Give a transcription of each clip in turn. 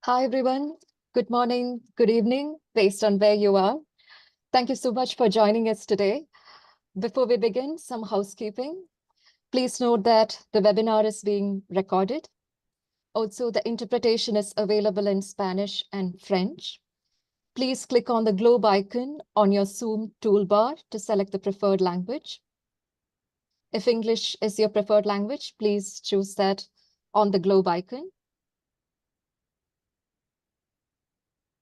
Hi, everyone. Good morning, good evening, based on where you are. Thank you so much for joining us today. Before we begin, some housekeeping. Please note that the webinar is being recorded. Also, the interpretation is available in Spanish and French. Please click on the globe icon on your Zoom toolbar to select the preferred language. If English is your preferred language, please choose that on the globe icon.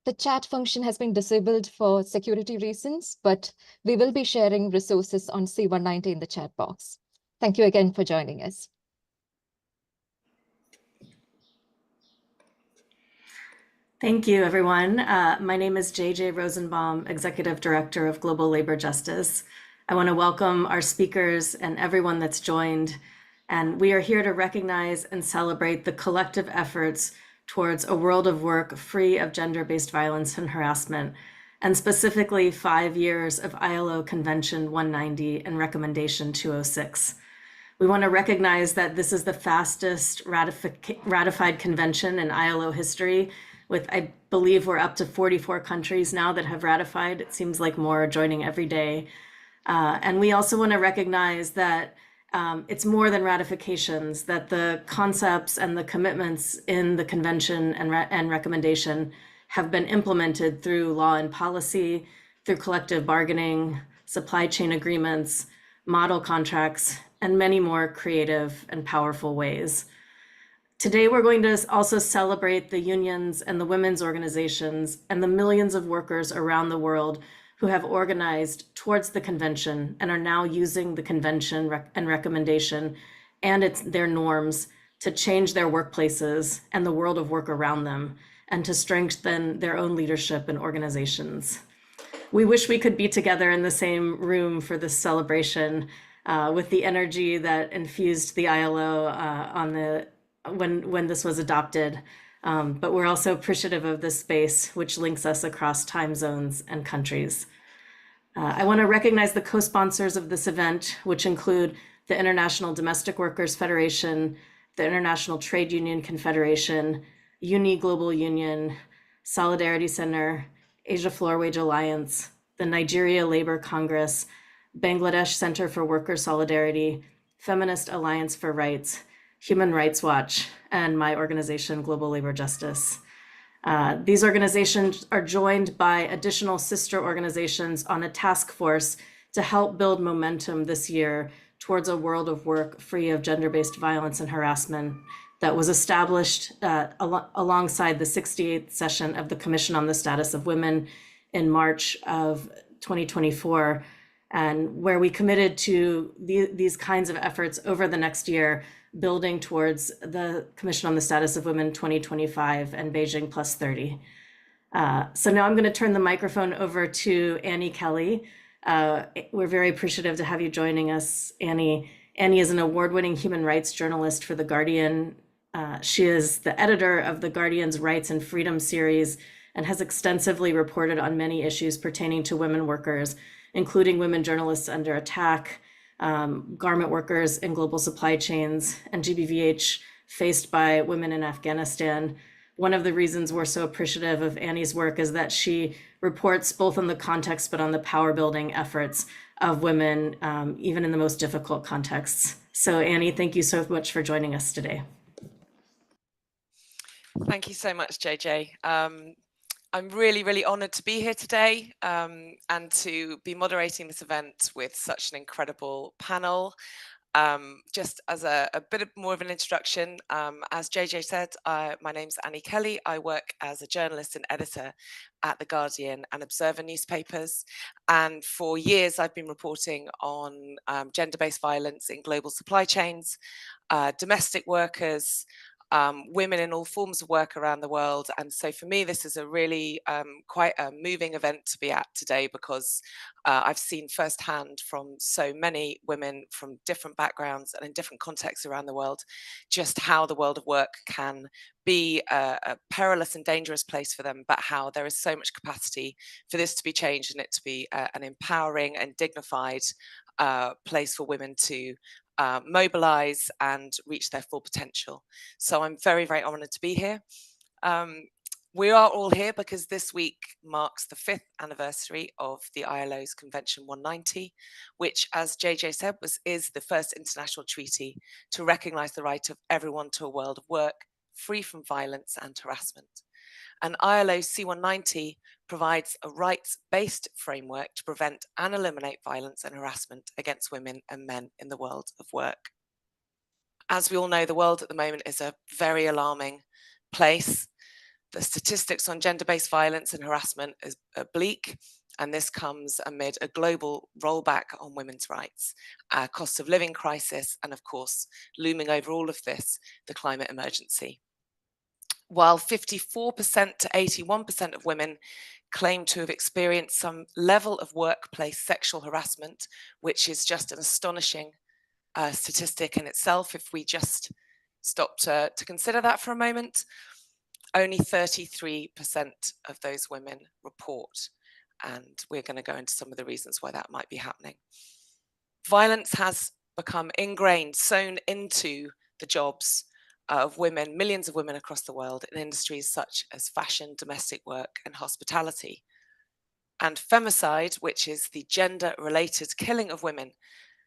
The chat function has been disabled for security reasons, but we will be sharing resources on C190 in the chat box. Thank you again for joining us. Thank you, everyone. My name is JJ Rosenbaum, Executive Director of Global Labor Justice. I want to welcome our speakers and everyone that's joined. And we are here to recognize and celebrate the collective efforts towards a world of work free of gender-based violence and harassment, and specifically 5 years of ILO Convention 190 and Recommendation 206. We want to recognize that this is the fastest ratified convention in ILO history, with, I believe we're up to 44 countries now that have ratified. It seems like more are joining every day. And we also want to recognize that it's more than ratifications, that the concepts and the commitments in the convention and recommendation have been implemented through law and policy, through collective bargaining, supply chain agreements, model contracts, and many more creative and powerful ways. Today, we're going to also celebrate the unions and the women's organizations and the millions of workers around the world who have organized towards the convention and are now using the convention and recommendation and their norms to change their workplaces and the world of work around them, and to strengthen their own leadership and organizations. We wish we could be together in the same room for this celebration with the energy that infused the ILO when this was adopted. But we're also appreciative of this space, which links us across time zones and countries. I want to recognize the co-sponsors of this event, which include the International Domestic Workers Federation, the International Trade Union Confederation, Uni Global Union, Solidarity Center, Asia Floor Wage Alliance, the Nigeria Labor Congress, Bangladesh Center for Worker Solidarity, Feminist Alliance for Rights, Human Rights Watch, and my organization, Global Labor Justice. These organizations are joined by additional sister organizations on a task force to help build momentum this year towards a world of work free of gender-based violence and harassment that was established alongside the 68th session of the Commission on the Status of Women in March of 2024, and where we committed to these kinds of efforts over the next year, building towards the Commission on the Status of Women 2025 and Beijing Plus 30. So now I'm going to turn the microphone over to Annie Kelly. We're very appreciative to have you joining us, Annie. Annie is an award-winning human rights journalist for The Guardian. She is the editor of The Guardian's Rights and Freedom series and has extensively reported on many issues pertaining to women workers, including women journalists under attack, garment workers in global supply chains, and GBVH faced by women in Afghanistan. One of the reasons we're so appreciative of Annie's work is that she reports both on the context but on the power building efforts of women, even in the most difficult contexts. So Annie, thank you so much for joining us today. Thank you so much, JJ. I'm really, really honored to be here today and to be moderating this event with such an incredible panel. Just as a bit more of an introduction, as JJ said, my name's Annie Kelly. I work as a journalist and editor at The Guardian and Observer newspapers. And for years, I've been reporting on gender-based violence in global supply chains, domestic workers, women in all forms of work around the world. And so for me, this is a really quite a moving event to be at today, because I've seen firsthand from so many women from different backgrounds and in different contexts around the world, just how the world of work can be a perilous and dangerous place for them, but how there is so much capacity for this to be changed and it to be an empowering and dignified place for women to mobilize and reach their full potential. So I'm very, very honored to be here. We are all here because this week marks the 5th anniversary of the ILO's Convention 190, which, as JJ said, is the first international treaty to recognise the right of everyone to a world of work free from violence and harassment. And ILO C190 provides a rights-based framework to prevent and eliminate violence and harassment against women and men in the world of work. As we all know, the world at the moment is a very alarming place. The statistics on gender-based violence and harassment are bleak, and this comes amid a global rollback on women's rights, a cost of living crisis, and of course, looming over all of this, the climate emergency. While 54% to 81% of women claim to have experienced some level of workplace sexual harassment, which is just an astonishing statistic in itself if we just stop to consider that for a moment, only 33% of those women report. And we're going to go into some of the reasons why that might be happening. Violence has become ingrained, sewn into the jobs of women, millions of women across the world in industries such as fashion, domestic work, and hospitality. And femicide, which is the gender-related killing of women,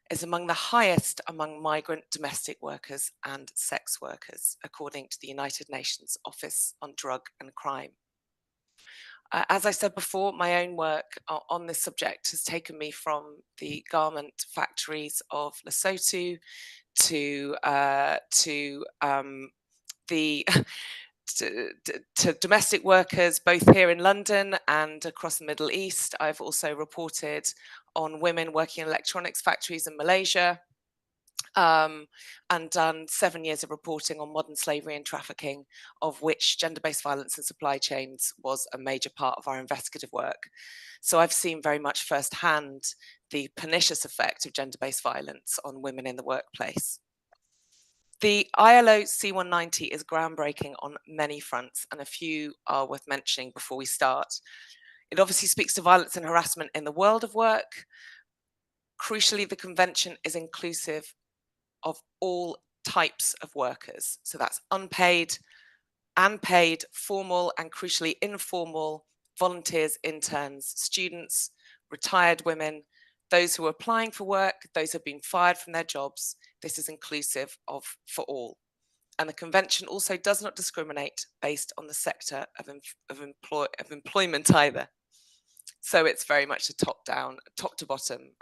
is among the highest among migrant domestic workers and sex workers, according to the United Nations Office on Drug and Crime. As I said before, my own work on this subject has taken me from the garment factories of Lesotho to domestic workers, both here in London and across the Middle East. I've also reported on women working in electronics factories in Malaysia, and done 7 years of reporting on modern slavery and trafficking, of which gender-based violence in supply chains was a major part of our investigative work. So I've seen very much firsthand the pernicious effect of gender-based violence on women in the workplace. The ILO C190 is groundbreaking on many fronts, and a few are worth mentioning before we start. It obviously speaks to violence and harassment in the world of work. Crucially, the convention is inclusive of all types of workers. So that's unpaid and paid, formal and crucially informal, volunteers, interns, students, retired women, those who are applying for work, those who have been fired from their jobs. This is inclusive for all. And the convention also does not discriminate based on the sector of employment either. So it's very much a top-down, top-to-bottom,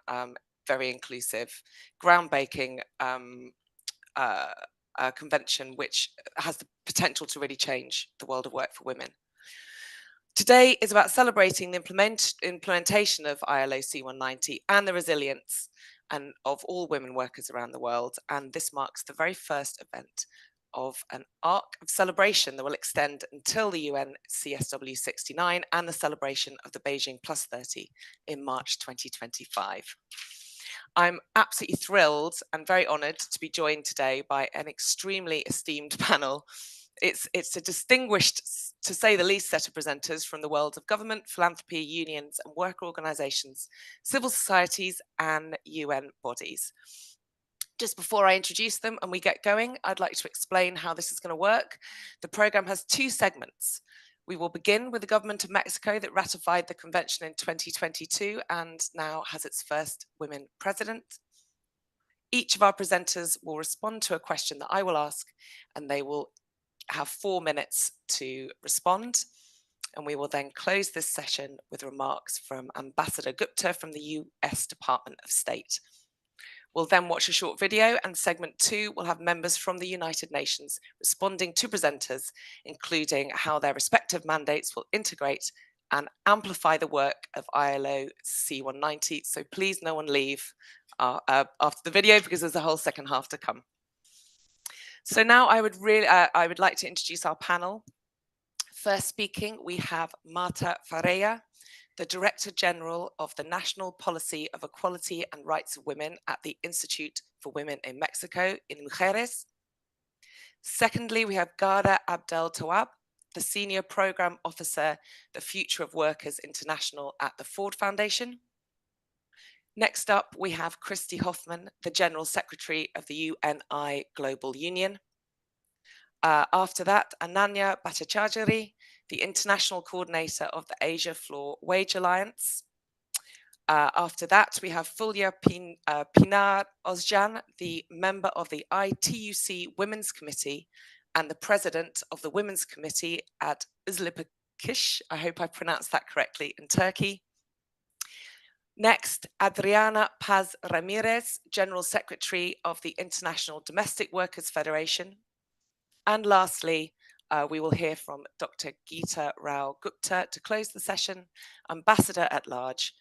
very inclusive, groundbreaking convention, which has the potential to really change the world of work for women. Today is about celebrating the implementation of ILO C190 and the resilience of all women workers around the world. And this marks the very first event of an arc of celebration that will extend until the UN CSW 69 and the celebration of the Beijing Plus 30 in March 2025. I'm absolutely thrilled and very honoured to be joined today by an extremely esteemed panel. It's a distinguished, to say the least, set of presenters from the world of government, philanthropy, unions and worker organisations, civil societies and UN bodies. Just before I introduce them and we get going, I'd like to explain how this is going to work. The programme has 2 segments. We will begin with the government of Mexico that ratified the convention in 2022 and now has its first women president. Each of our presenters will respond to a question that I will ask, and they will have 4 minutes to respond. And we will then close this session with remarks from Ambassador Gupta from the US Department of State. We'll then watch a short video, and segment 2 will have members from the United Nations responding to presenters, including how their respective mandates will integrate and amplify the work of ILO C190. So please no one leave after the video, because there's a whole second half to come. So now I would like to introduce our panel. First speaking, we have Marta Ferreyra, the Director General of the National Policy of Equality and Rights of Women at the Institute for Women in Mexico in Mujeres. Secondly, we have Ghada Abdel Tawab, the Senior Program Officer, the Future of Workers International at the Ford Foundation. Next up, we have Christy Hoffman, the General Secretary of the UNI Global Union. After that, Ananya Bhattacharjee, the International Coordinator of the Asia Floor Wage Alliance. After that, we have Fulya Pinar Ozcan, the member of the ITUC Women's Committee and the president of the Women's Committee at Uzlakish, I hope I pronounced that correctly, in Turkey. Next, Adriana Paz Ramirez, General Secretary of the International Domestic Workers Federation. And lastly, we will hear from Dr. Geeta Rao Gupta to close the session, Ambassador at Large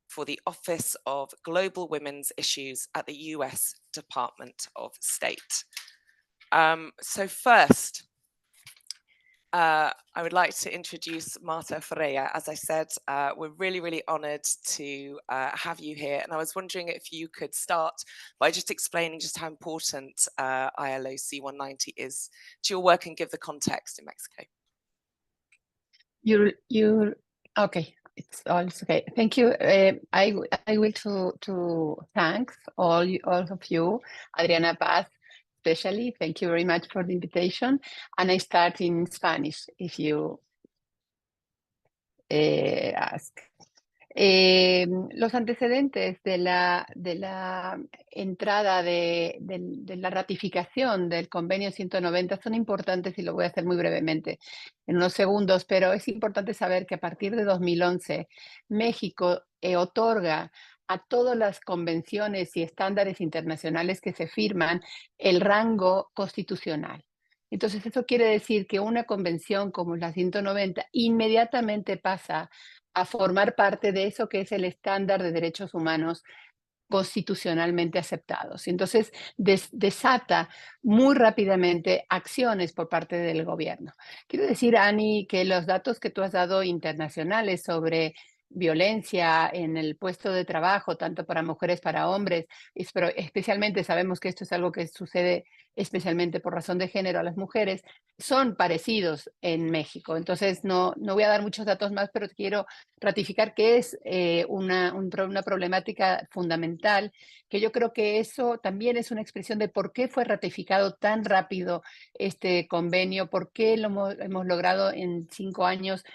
for the Office of Global Women's Issues at the US Department of State. So first, I would like to introduce Marta Ferreyra. As I said, we're really, really honoured to have you here. And I was wondering if you could start by just explaining just how important ILO C190 is to your work and give the context in Mexico. Okay, it's okay. Thank you. I will to thank all of you, Adriana Paz, especially. Thank you very much for the invitation. And I start in Spanish, if you ask. Los antecedentes de la entrada de la ratificación del convenio 190 son importantes y lo voy a hacer muy brevemente en unos segundos, pero es importante saber que a partir de 2011 México otorga a todas las convenciones y estándares internacionales que se firman el rango constitucional. Entonces eso quiere decir que una convención como la 190 inmediatamente pasa a formar parte de eso que es el estándar de derechos humanos constitucionalmente aceptados. Entonces, desata muy rápidamente acciones por parte del gobierno. Quiero decir, Ani, que los datos que tú has dado internacionales sobre violencia en el puesto de trabajo, tanto para mujeres, para hombres, pero especialmente sabemos que esto es algo que sucede especialmente por razón de género a las mujeres, son parecidos en México. Entonces, no voy a dar muchos datos más, pero quiero ratificar que es una problemática fundamental, que yo creo que eso también es una expresión de por qué fue ratificado tan rápido este convenio, por qué lo hemos logrado en 5 años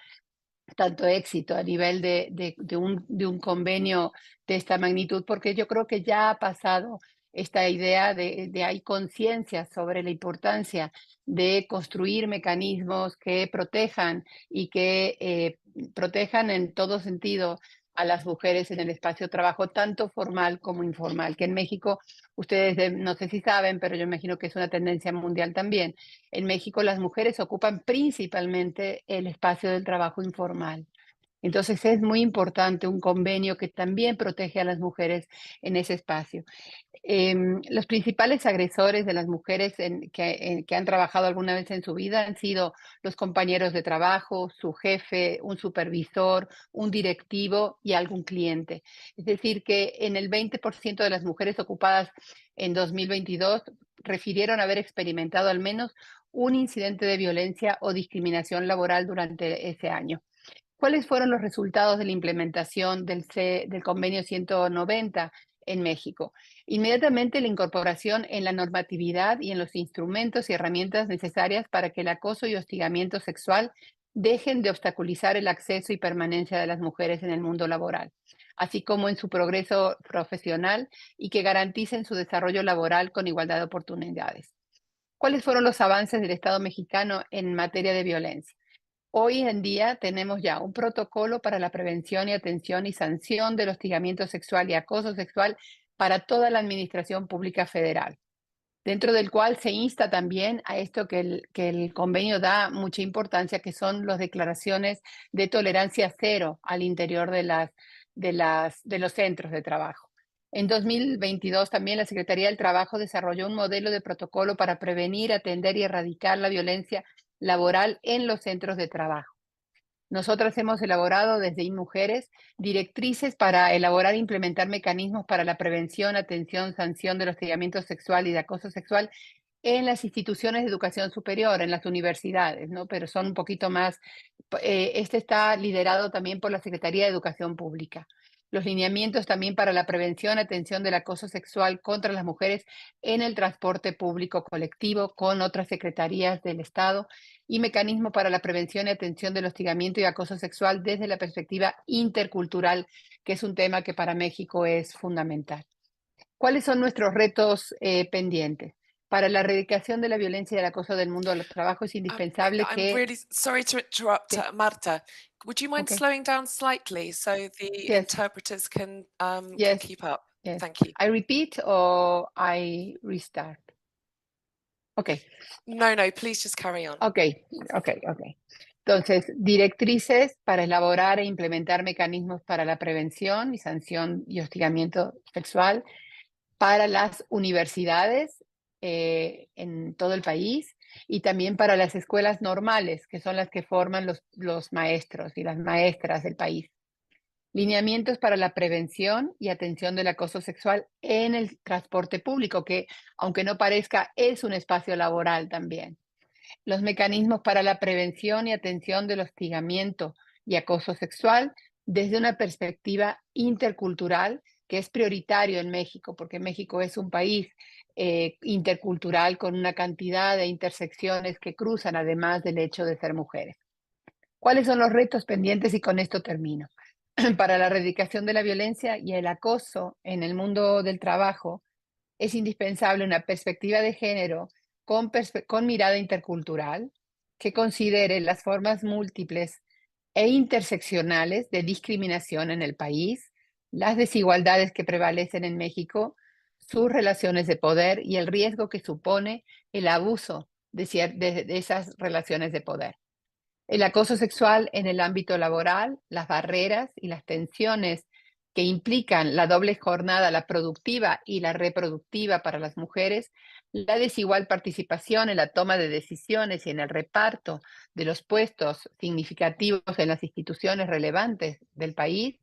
tanto éxito a nivel de un convenio de esta magnitud, porque yo creo que ya ha pasado esta idea de hay conciencia sobre la importancia de construir mecanismos que protejan y que protejan en todo sentido a las mujeres en el espacio de trabajo, tanto formal como informal, que en México, ustedes no sé si saben, pero yo imagino que es una tendencia mundial también. En México las mujeres ocupan principalmente el espacio del trabajo informal. Entonces es muy importante un convenio que también protege a las mujeres en ese espacio. Los principales agresores de las mujeres que han trabajado alguna vez en su vida han sido los compañeros de trabajo, su jefe, un supervisor, un directivo y algún cliente. Es decir, que en el 20% de las mujeres ocupadas en 2022 refirieron haber experimentado al menos un incidente de violencia o discriminación laboral durante ese año. ¿Cuáles fueron los resultados de la implementación del convenio 190 en México? Inmediatamente la incorporación en la normatividad y en los instrumentos y herramientas necesarias para que el acoso y hostigamiento sexual dejen de obstaculizar el acceso y permanencia de las mujeres en el mundo laboral, así como en su progreso profesional y que garanticen su desarrollo laboral con igualdad de oportunidades. ¿Cuáles fueron los avances del Estado mexicano en materia de violencia? Hoy en día tenemos ya un protocolo para la prevención y atención y sanción del hostigamiento sexual y acoso sexual para toda la administración pública federal, dentro del cual se insta también a esto que el convenio da mucha importancia, que son las declaraciones de tolerancia cero al interior de los centros de trabajo. En 2022 también la Secretaría del Trabajo desarrolló un modelo de protocolo para prevenir, atender y erradicar la violencia laboral en los centros de trabajo. Nosotras hemos elaborado desde InMujeres directrices para elaborar e implementar mecanismos para la prevención, atención, sanción del hostigamiento sexual y de acoso sexual en las instituciones de educación superior, en las universidades, ¿no? Pero son un poquito más, este está liderado también por la Secretaría de Educación Pública. los lineamientos también para la prevención y atención del acoso sexual contra las mujeres en el transporte público colectivo con otras secretarías del Estado y mecanismos para la prevención y atención del hostigamiento y acoso sexual desde la perspectiva intercultural, que es un tema que para México es fundamental. ¿Cuáles son nuestros retos pendientes? Para la erradicación de la violencia y el acoso del mundo del trabajo es indispensable I'm que... really sorry to interrupt, Sí. Marta. Would you mind Okay. slowing down slightly so the Yes. interpreters can Yes. keep up? Yes. Thank you. I repeat or I restart? Okay. No, please just carry on. Okay. Entonces, directrices para elaborar e implementar mecanismos para la prevención y sanción y hostigamiento sexual para las universidades en todo el país y también para las escuelas normales, que son las que forman los maestros y las maestras del país. Lineamientos para la prevención y atención del acoso sexual en el transporte público, que aunque no parezca, es un espacio laboral también. Los mecanismos para la prevención y atención del hostigamiento y acoso sexual desde una perspectiva intercultural, que es prioritario en México, porque México es un país intercultural con una cantidad de intersecciones que cruzan además del hecho de ser mujeres. ¿Cuáles son los retos pendientes? Y con esto termino. Para la erradicación de la violencia y el acoso en el mundo del trabajo, es indispensable una perspectiva de género con mirada intercultural que considere las formas múltiples e interseccionales de discriminación en el país, las desigualdades que prevalecen en México, sus relaciones de poder y el riesgo que supone el abuso de esas relaciones de poder. El acoso sexual en el ámbito laboral, las barreras y las tensiones que implican la doble jornada, la productiva y la reproductiva para las mujeres, la desigual participación en la toma de decisiones y en el reparto de los puestos significativos en las instituciones relevantes del país,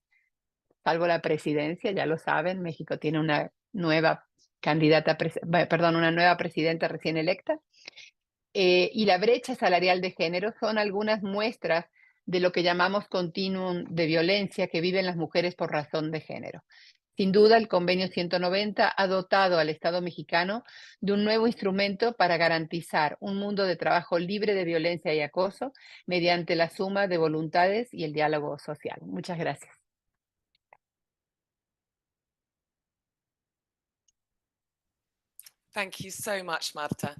salvo la presidencia, ya lo saben, México tiene una nueva una nueva presidenta recién electa. Y la brecha salarial de género son algunas muestras de lo que llamamos continuum de violencia que viven las mujeres por razón de género. Sin duda, el Convenio 190 ha dotado al Estado mexicano de un nuevo instrumento para garantizar un mundo de trabajo libre de violencia y acoso mediante la suma de voluntades y el diálogo social. Muchas gracias. Thank you so much, Marta.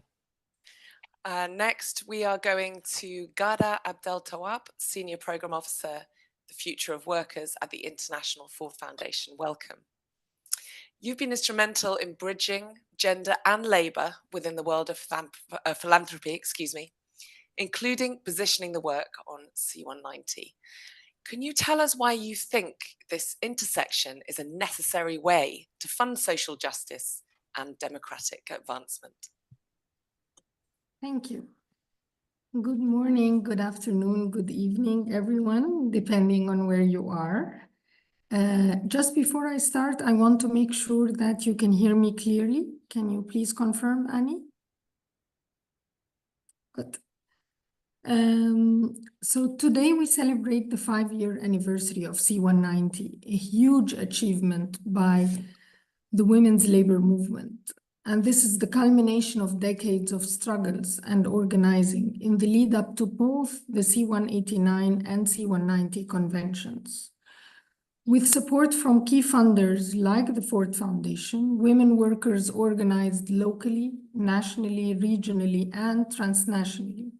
Next, we are going to Ghada Abdeltawab, Senior Programme Officer, the Future of Workers at the International Ford Foundation. Welcome. You've been instrumental in bridging gender and labour within the world of philanthropy, including positioning the work on C190. Can you tell us why you think this intersection is a necessary way to fund social justice and democratic advancement? Thank you. Good morning, good afternoon, good evening, everyone, depending on where you are. Just before I start, I want to make sure that you can hear me clearly. Can you please confirm, Annie? Good. So today we celebrate the 5-year anniversary of C190, a huge achievement by the women's labor movement. And this is the culmination of decades of struggles and organizing in the lead up to both the C189 and C190 conventions. With support from key funders like the Ford Foundation, women workers organized locally, nationally, regionally, and transnationally,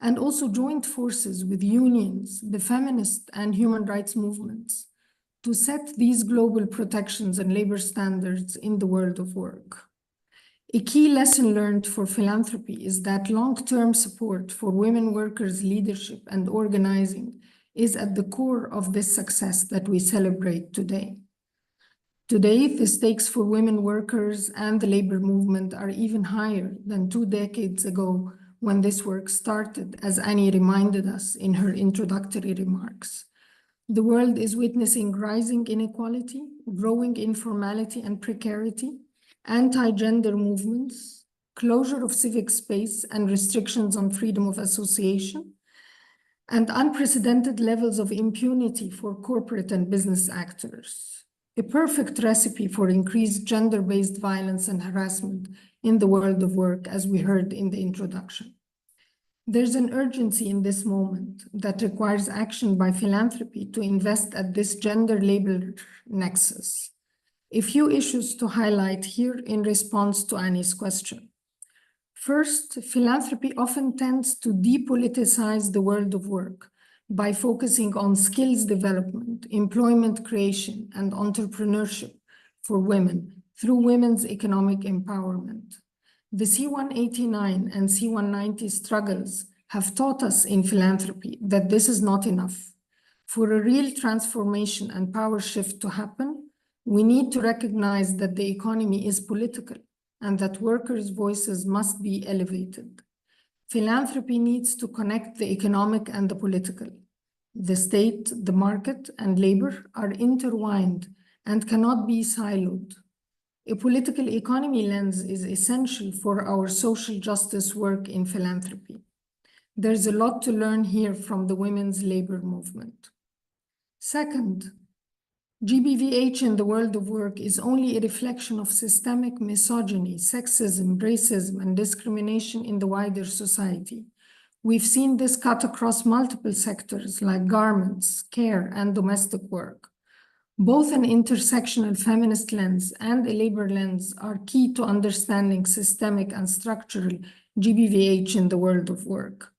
and also joined forces with unions, the feminist and human rights movements, to set these global protections and labor standards in the world of work. A key lesson learned for philanthropy is that long-term support for women workers' leadership and organizing is at the core of this success that we celebrate today. Today, the stakes for women workers and the labor movement are even higher than 2 decades ago when this work started, as Annie reminded us in her introductory remarks. The world is witnessing rising inequality, growing informality and precarity, anti-gender movements, closure of civic space and restrictions on freedom of association, and unprecedented levels of impunity for corporate and business actors. A perfect recipe for increased gender-based violence and harassment in the world of work, as we heard in the introduction. There's an urgency in this moment that requires action by philanthropy to invest at this gender-labor nexus. A few issues to highlight here in response to Annie's question. First, philanthropy often tends to depoliticize the world of work by focusing on skills development, employment creation, and entrepreneurship for women through women's economic empowerment. The C-189 and C-190 struggles have taught us in philanthropy that this is not enough. For a real transformation and power shift to happen, we need to recognize that the economy is political and that workers' voices must be elevated. Philanthropy needs to connect the economic and the political. The state, the market, and labor are intertwined and cannot be siloed. A political economy lens is essential for our social justice work in philanthropy. There's a lot to learn here from the women's labor movement. Second, GBVH in the world of work is only a reflection of systemic misogyny, sexism, racism, and discrimination in the wider society. We've seen this cut across multiple sectors like garments, care, and domestic work. Both an intersectional feminist lens and a labor lens are key to understanding systemic and structural GBVH in the world of work.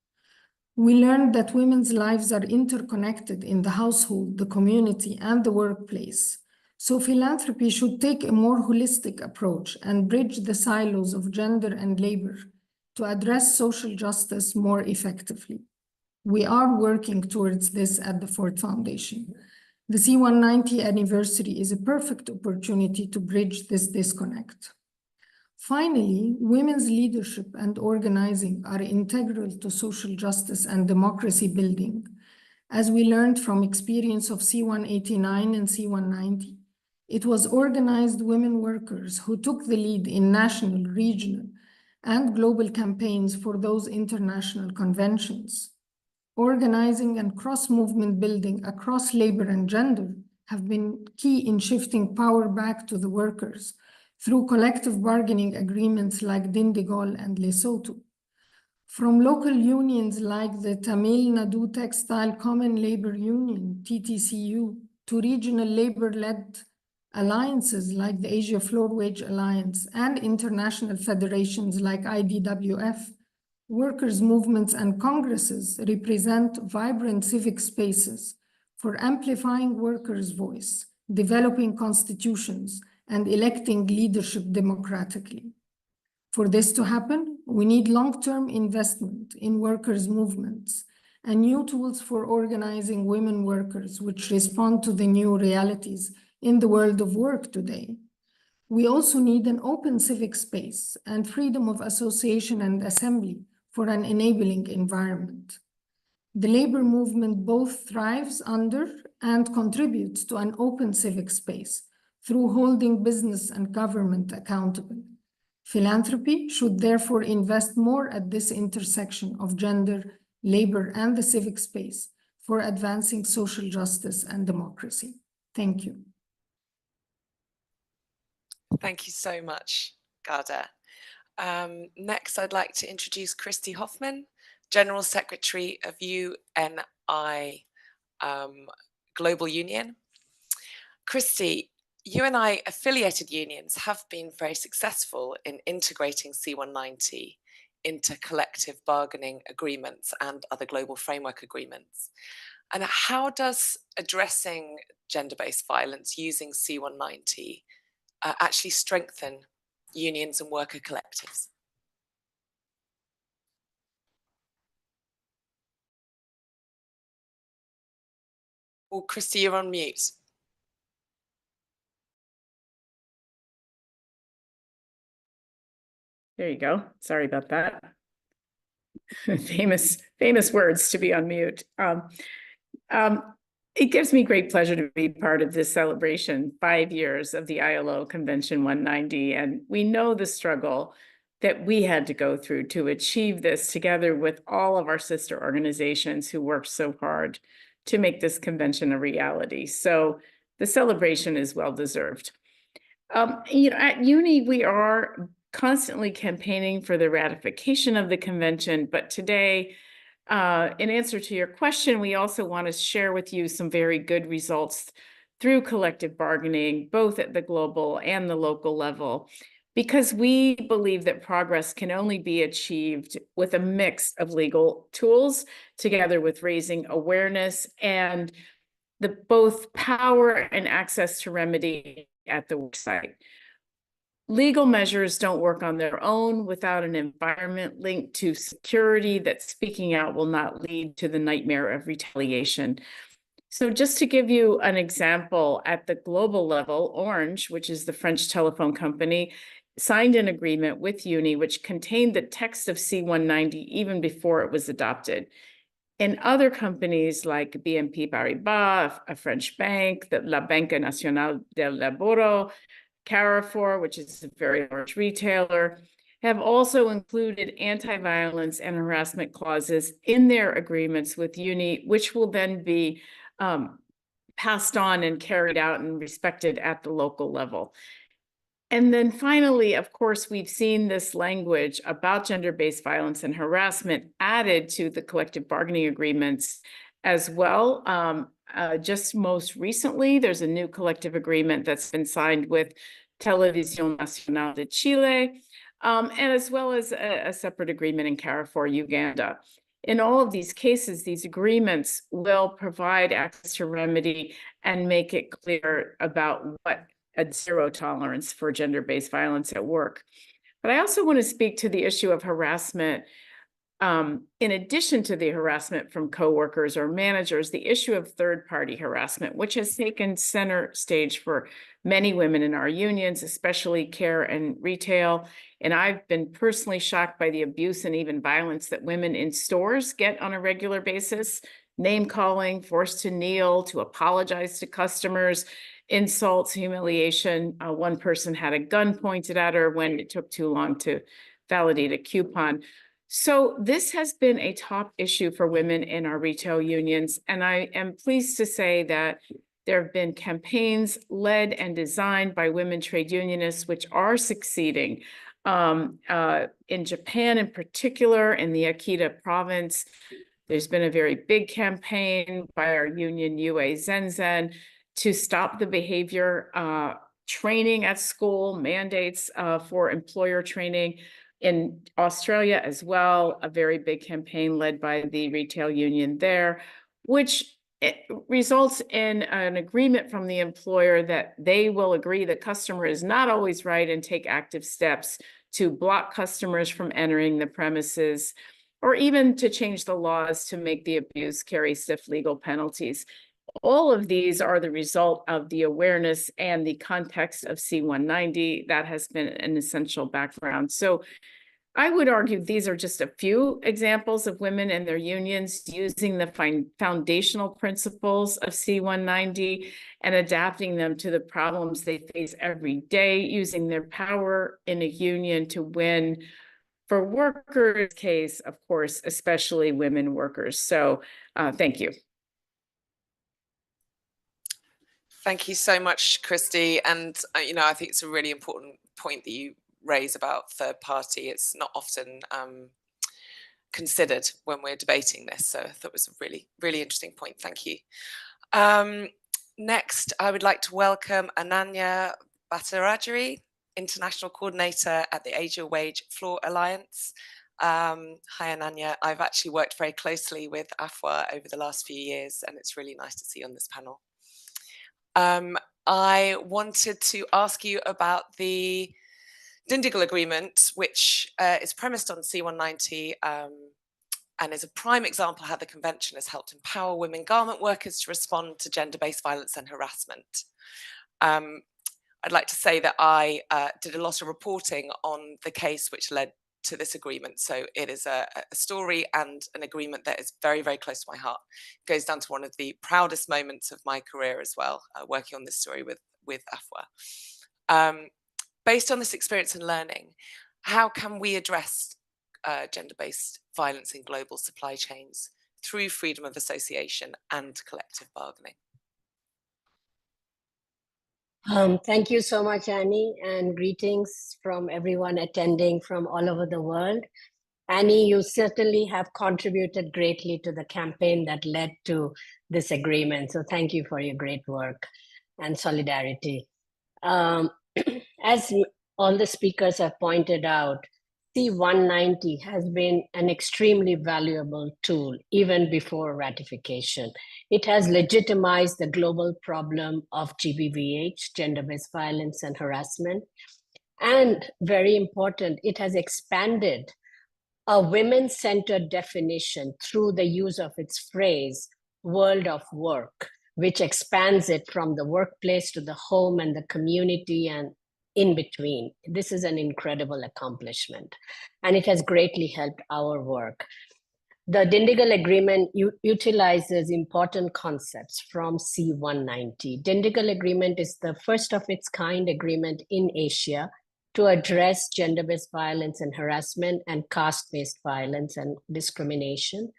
We learned that women's lives are interconnected in the household, the community, and the workplace. So philanthropy should take a more holistic approach and bridge the silos of gender and labor to address social justice more effectively. We are working towards this at the Ford Foundation. The C-190 anniversary is a perfect opportunity to bridge this disconnect. Finally, women's leadership and organizing are integral to social justice and democracy building. As we learned from experience of C-189 and C-190, it was organized women workers who took the lead in national, regional, and global campaigns for those international conventions. Organizing and cross-movement building across labor and gender have been key in shifting power back to the workers through collective bargaining agreements like Dindigol and Lesotho. From local unions like the Tamil Nadu Textile Common Labor Union, TTCU, to regional labor-led alliances like the Asia Floor Wage Alliance and international federations like IDWF, workers' movements and congresses represent vibrant civic spaces for amplifying workers' voice, developing constitutions, and electing leadership democratically. For this to happen, we need long-term investment in workers' movements and new tools for organizing women workers which respond to the new realities in the world of work today. We also need an open civic space and freedom of association and assembly for an enabling environment. The labor movement both thrives under and contributes to an open civic space through holding business and government accountable. Philanthropy should therefore invest more at this intersection of gender, labor, and the civic space for advancing social justice and democracy. Thank you. Thank you so much, Garda. Next, I'd like to introduce Christy Hoffman, General Secretary of UNI Global Union. Christy, UNI affiliated unions have been very successful in integrating C-190 into collective bargaining agreements and other global framework agreements. And how does addressing gender-based violence using C-190 actually strengthen unions and worker collectives? Oh, Christy, you're on mute. There you go. Sorry about that. famous words to be on mute. It gives me great pleasure to be part of this celebration, 5 years of the ILO Convention 190. And we know the struggle that we had to go through to achieve this together with all of our sister organizations who worked so hard to make this convention a reality. So the celebration is well deserved. At UNI, we are constantly campaigning for the ratification of the convention, but today, in answer to your question, we also want to share with you some very good results through collective bargaining, both at the global and the local level, because we believe that progress can only be achieved with a mix of legal tools together with raising awareness and the both power and access to remedy at the work site. Legal measures don't work on their own without an environment linked to security that speaking out will not lead to the nightmare of retaliation. So just to give you an example, at the global level, Orange, which is the French telephone company, signed an agreement with UNI, which contained the text of C-190 even before it was adopted. And other companies like BNP Paribas, a French bank, La Banca Nacional del Laboro, Carrefour, which is a very large retailer, have also included anti-violence and harassment clauses in their agreements with UNI, which will then be passed on and carried out and respected at the local level. And then finally, of course, we've seen this language about gender-based violence and harassment added to the collective bargaining agreements as well. Just most recently, there's a new collective agreement that's been signed with Televisión Nacional de Chile, and as well as a separate agreement in Carrefour, Uganda. In all of these cases, these agreements will provide access to remedy and make it clear about what a zero tolerance for gender-based violence at work. But I also want to speak to the issue of harassment. In addition to the harassment from coworkers or managers, the issue of third-party harassment, which has taken center stage for many women in our unions, especially care and retail. And I've been personally shocked by the abuse and even violence that women in stores get on a regular basis, name calling, forced to kneel, to apologize to customers, insults, humiliation. One person had a gun pointed at her when it took too long to validate a coupon. So this has been a top issue for women in our retail unions, and I am pleased to say that there have been campaigns led and designed by women trade unionists, which are succeeding. In Japan in particular, in the Akita province, there's been a very big campaign by our union UA Zenzen to stop the behavior training at school, mandates for employer training. In Australia as well, a very big campaign led by the retail union there, which results in an agreement from the employer that they will agree the customer is not always right and take active steps to block customers from entering the premises, or even to change the laws to make the abuse carry stiff legal penalties. All of these are the result of the awareness and the context of C-190. That has been an essential background. So I would argue these are just a few examples of women and their unions using the foundational principles of C-190 and adapting them to the problems they face every day, using their power in a union to win for workers' case, of course, especially women workers. So thank you. Thank you so much, Christy. And, I think it's a really important point that you raise about third party. It's not often considered when we're debating this. So I thought it was a really, really interesting point. Thank you. Next, I would like to welcome Ananya Bhattacharjee, International Coordinator at the Asia Wage Floor Alliance. Hi, Ananya. I've actually worked very closely with AFWA over the last few years, and it's really nice to see you on this panel. I wanted to ask you about the Dindigul Agreement, which is premised on C-190 and is a prime example of how the convention has helped empower women garment workers to respond to gender-based violence and harassment. I'd like to say that I did a lot of reporting on the case which led to this agreement. So it is a story and an agreement that is very, very close to my heart. It goes down to one of the proudest moments of my career as well, working on this story with AFWA. Based on this experience and learning, How can we address gender-based violence in global supply chains through freedom of association and collective bargaining? Thank you so much, Annie, and greetings from everyone attending from all over the world. Annie, you certainly have contributed greatly to the campaign that led to this agreement. So thank you for your great work and solidarity. As all the speakers have pointed out, C-190 has been an extremely valuable tool even before ratification. It has legitimized the global problem of GBVH, gender-based violence and harassment. And very important, it has expanded a women-centered definition through the use of its phrase, world of work, which expands it from the workplace to the home and the community and in between. This is an incredible accomplishment, and it has greatly helped our work. The Dindigul Agreement utilizes important concepts from C-190. Dindigul Agreement is the first of its kind agreement in Asia to address gender-based violence and harassment and caste-based violence and discrimination.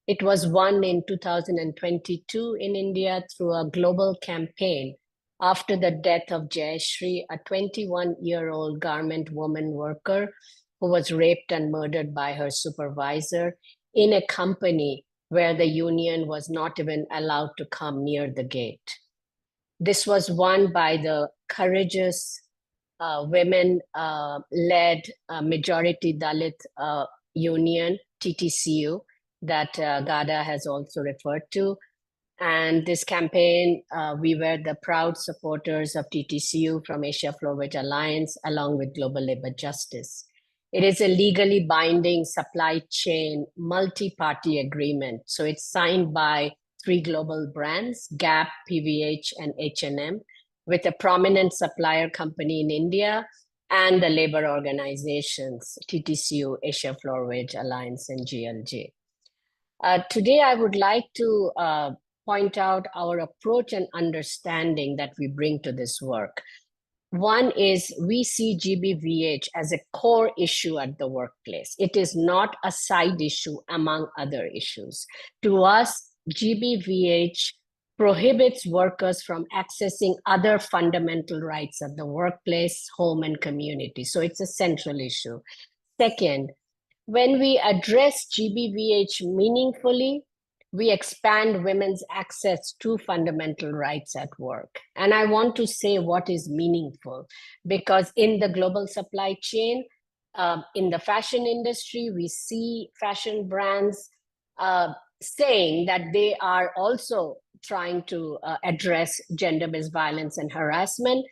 It was won in 2022 in India through a global campaign after the death of Jayashree, a 21-year-old garment woman worker who was raped and murdered by her supervisor in a company where the union was not even allowed to come near the gate. This was won by the courageous women-led majority Dalit union, TTCU, that Gada has also referred to. And this campaign, we were the proud supporters of TTCU from Asia Flowage Alliance, along with Global Labor Justice. It is a legally binding supply chain multi-party agreement. So it's signed by 3 global brands, Gap, PVH, and H&M, with a prominent supplier company in India and the labor organizations, TTCU, Asia Flowage Alliance, and GLJ. Today, I would like to point out our approach and understanding that we bring to this work. One is we see GBVH as a core issue at the workplace. It is not a side issue among other issues. To us, GBVH prohibits workers from accessing other fundamental rights at the workplace, home, and community. So it's a central issue. Second, when we address GBVH meaningfully, we expand women's access to fundamental rights at work. And I want to say what is meaningful, because in the global supply chain, in the fashion industry, we see fashion brands saying that they are also trying to address gender-based violence and harassment,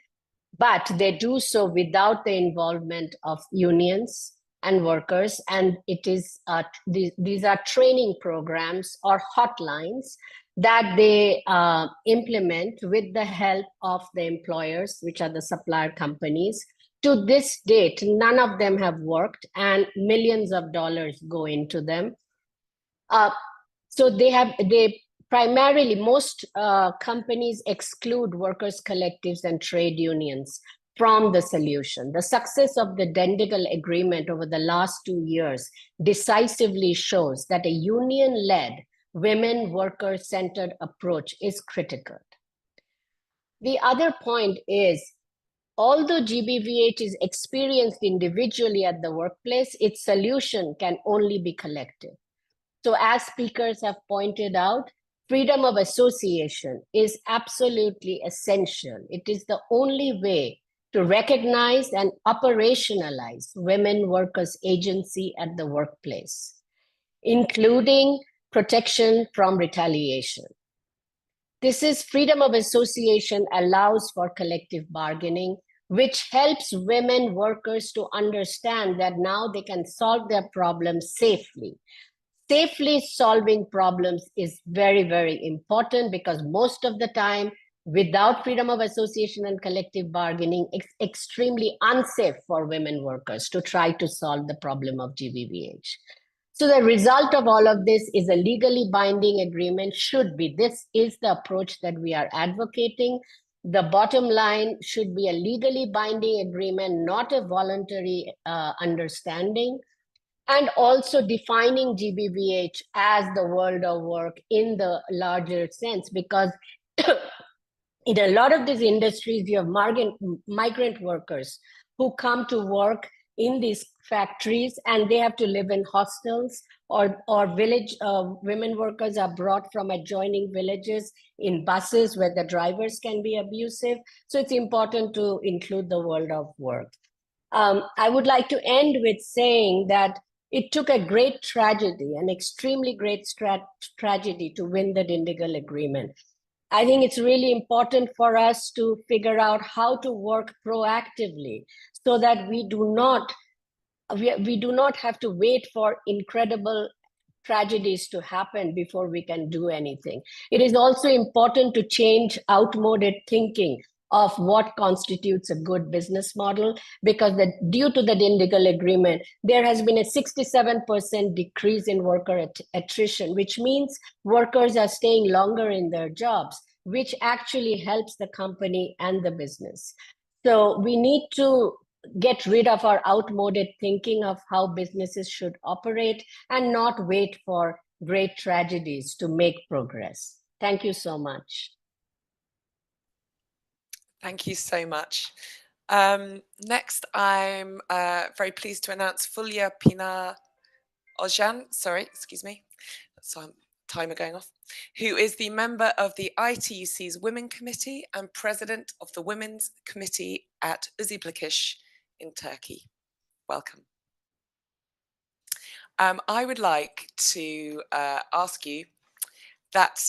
but they do so without the involvement of unions and workers. And it is these are training programs or hotlines that they implement with the help of the employers, which are the supplier companies. To this date, none of them have worked, and millions of dollars go into them. So they primarily, most companies exclude workers' collectives and trade unions from the solution. The success of the Dindigul Agreement over the last 2 years decisively shows that a union-led, women worker-centered approach is critical. The other point is, although GBVH is experienced individually at the workplace, its solution can only be collective. So as speakers have pointed out, freedom of association is absolutely essential. It is the only way to recognize and operationalize women workers' agency at the workplace, including protection from retaliation. This is freedom of association allows for collective bargaining, which helps women workers to understand that now they can solve their problems safely. Safely solving problems is very, very important, because most of the time, without freedom of association and collective bargaining, it's extremely unsafe for women workers to try to solve the problem of GBVH. So the result of all of this is a legally binding agreement should be, this is the approach that we are advocating, The bottom line should be a legally binding agreement, not a voluntary understanding, and also defining GBVH as the world of work in the larger sense, because in a lot of these industries, you have migrant workers who come to work in these factories, and they have to live in hostels, or village women workers are brought from adjoining villages in buses where the drivers can be abusive. So it's important to include the world of work. I would like to end with saying that it took a great tragedy, an extremely great tragedy, to win the Dindigul Agreement. I think it's really important for us to figure out how to work proactively so that we do not have to wait for incredible tragedies to happen before we can do anything. It is also important to change outmoded thinking of what constitutes a good business model, because due to the Dindigul Agreement, there has been a 67% decrease in worker attrition, which means workers are staying longer in their jobs, which actually helps the company and the business. So we need to get rid of our outmoded thinking of how businesses should operate and not wait for great tragedies to make progress. Thank you so much. Thank you so much. Next, I'm very pleased to announce Fulya Pina Ojan, excuse me, so timer going off, who is the member of the ITUC's Women Committee and President of the Women's Committee at Uziblakish in Turkey. Welcome. I would like to ask you that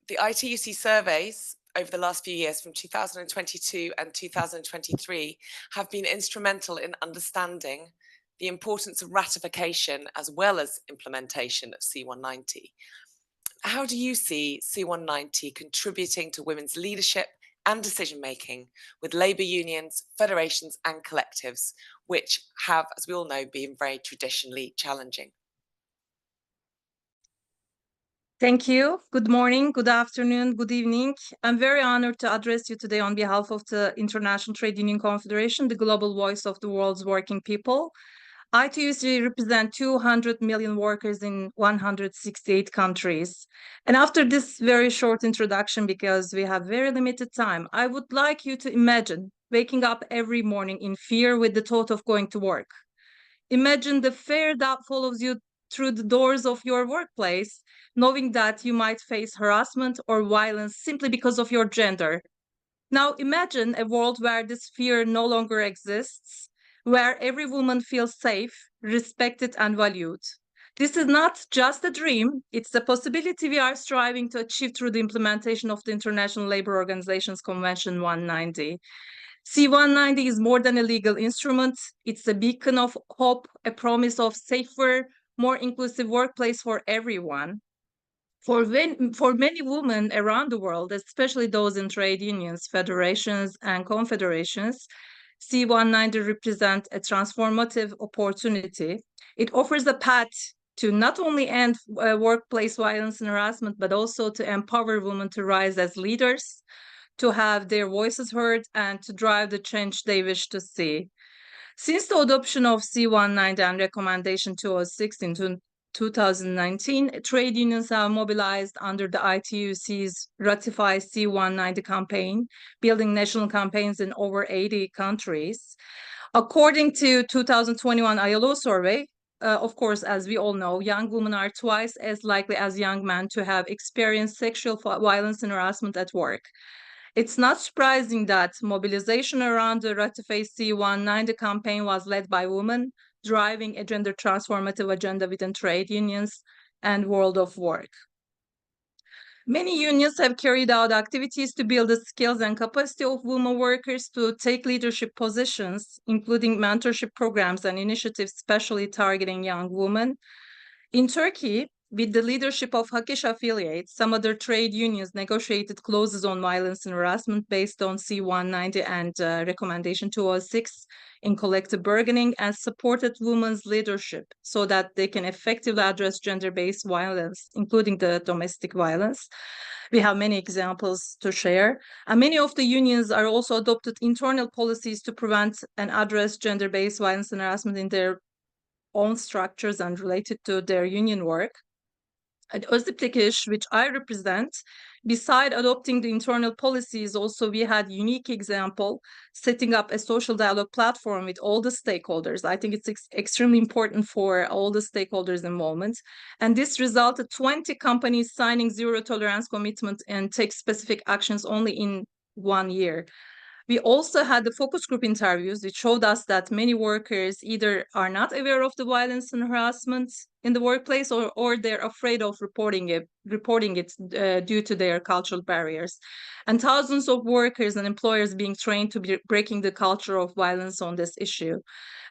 the ITUC surveys over the last few years from 2022 and 2023 have been instrumental in understanding the importance of ratification as well as implementation of C190. How do you see C190 contributing to women's leadership and decision-making with labour unions, federations and collectives, which have, as we all know, been very traditionally challenging? Thank you. Good morning, good afternoon, good evening. I'm very honored to address you today on behalf of the International Trade Union Confederation, the global voice of the world's working people. ITUC represents 200 million workers in 168 countries. And after this very short introduction, because we have very limited time, I would like you to imagine waking up every morning in fear with the thought of going to work. Imagine the fear that follows you through the doors of your workplace, knowing that you might face harassment or violence simply because of your gender. Now imagine a world where this fear no longer exists, where every woman feels safe, respected, and valued. This is not just a dream, it's a possibility we are striving to achieve through the implementation of the International Labour Organization's Convention 190. C190 is more than a legal instrument, it's a beacon of hope, a promise of safer, more inclusive workplace for everyone. For many women around the world, especially those in trade unions, federations, and confederations, C190 represents a transformative opportunity. It offers a path to not only end workplace violence and harassment, but also to empower women to rise as leaders, to have their voices heard, and to drive the change they wish to see. Since the adoption of C190 and Recommendation 206 in 2019, trade unions have mobilized under the ITUC's Ratify C190 campaign, building national campaigns in over 80 countries. According to 2021 ILO survey, of course, as we all know, young women are twice as likely as young men to have experienced sexual violence and harassment at work. It's not surprising that mobilization around the Ratify C190 campaign was led by women, driving a gender transformative agenda within trade unions and world of work. Many unions have carried out activities to build the skills and capacity of women workers to take leadership positions, including mentorship programs and initiatives specially targeting young women. In Turkey, with the leadership of Hakesh affiliates, some other trade unions negotiated clauses on violence and harassment based on C-190 and Recommendation 206 in collective bargaining, and supported women's leadership so that they can effectively address gender-based violence, including the domestic violence. We have many examples to share. And many of the unions are also adopted internal policies to prevent and address gender-based violence and harassment in their own structures and related to their union work. At Özdeplikish, which I represent, beside adopting the internal policies, also we had unique example, setting up a social dialogue platform with all the stakeholders. I think it's extremely important for all the stakeholders involvement. And this resulted 20 companies signing zero tolerance commitment and take specific actions only in 1 year. We also had the focus group interviews, which showed us that many workers either are not aware of the violence and harassment in the workplace, or they're afraid of reporting it due to their cultural barriers. And thousands of workers and employers being trained to be breaking the culture of violence on this issue.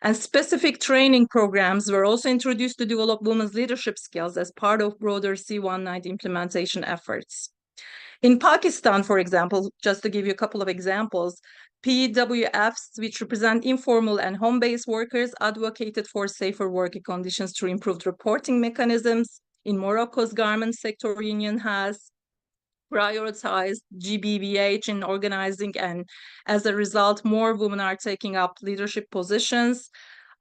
And specific training programs were also introduced to develop women's leadership skills as part of broader C-190 implementation efforts. In Pakistan, for example, just to give you a couple of examples, PWFs, which represent informal and home-based workers, advocated for safer working conditions through improved reporting mechanisms. In Morocco's garment sector union has prioritized GBVH in organizing, and as a result, more women are taking up leadership positions.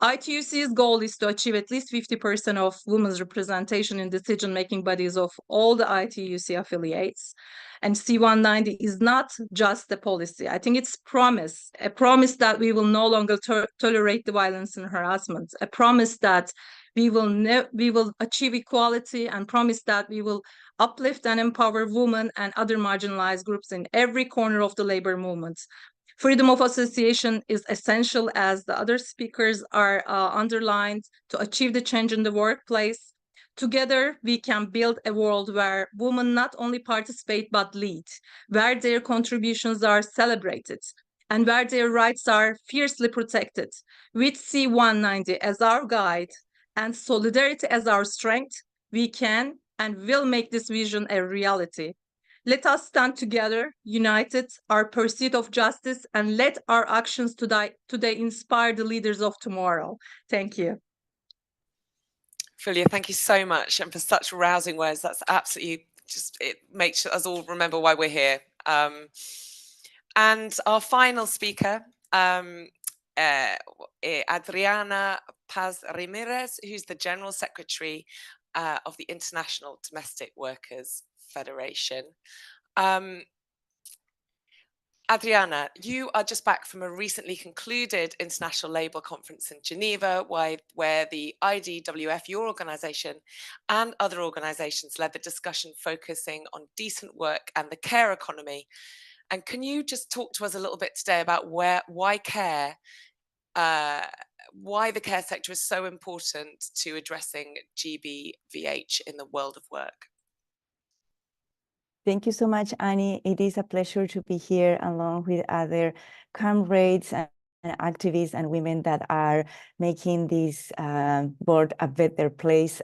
ITUC's goal is to achieve at least 50% of women's representation in decision-making bodies of all the ITUC affiliates. And C-190 is not just a policy. I think it's a promise that we will no longer tolerate the violence and harassment, a promise that we will achieve equality, and promise that we will uplift and empower women and other marginalized groups in every corner of the labor movement. Freedom of association is essential, as the other speakers are underlined, to achieve the change in the workplace. Together, we can build a world where women not only participate but lead, where their contributions are celebrated, and where their rights are fiercely protected. With C-190 as our guide and solidarity as our strength, we can and will make this vision a reality. Let us stand together, united, our pursuit of justice, and let our actions today inspire the leaders of tomorrow. Thank you. Fulya, thank you so much, and for such rousing words. That's absolutely it makes us all remember why we're here. And our final speaker, Adriana Paz Ramirez, who's the General Secretary of the International Domestic Workers Federation. Adriana, you are just back from a recently concluded International Labour Conference in Geneva, where the IDWF, your organisation, and other organisations led the discussion focusing on decent work and the care economy. And can you just talk to us a little bit today about why the care sector is so important to addressing GBVH in the world of work? Thank you so much, Annie. It is a pleasure to be here along with other comrades and activists and women that are making this world a better place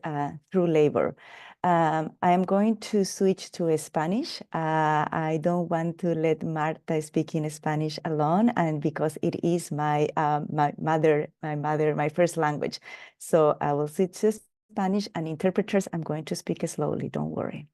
through labor. I am going to switch to Spanish. I don't want to let Marta speak in Spanish alone, and because it is my first language. So I will switch to Spanish, and interpreters, I'm going to speak slowly, don't worry.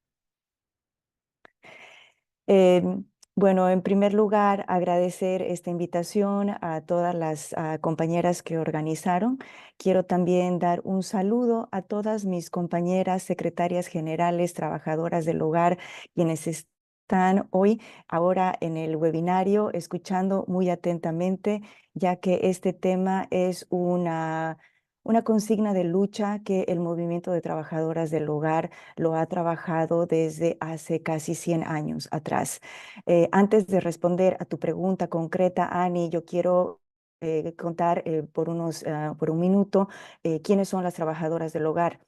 Bueno, en primer lugar, agradecer esta invitación a todas las compañeras que organizaron. Quiero también dar un saludo a todas mis compañeras, secretarias generales, trabajadoras del hogar, quienes están hoy, ahora en el webinario, escuchando muy atentamente, ya que este tema es una consigna de lucha que el movimiento de trabajadoras del hogar lo ha trabajado desde hace casi 100 años atrás. Antes de responder a tu pregunta concreta, Ani, yo quiero contar por un minuto quiénes son las trabajadoras del hogar.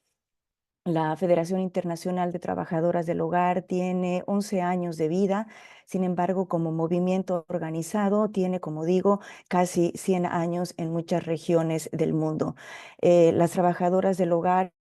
La Federación Internacional de Trabajadoras del Hogar tiene 11 años de vida, sin embargo, como movimiento organizado, tiene, como digo, casi 100 años en muchas regiones del mundo. Las trabajadoras del hogar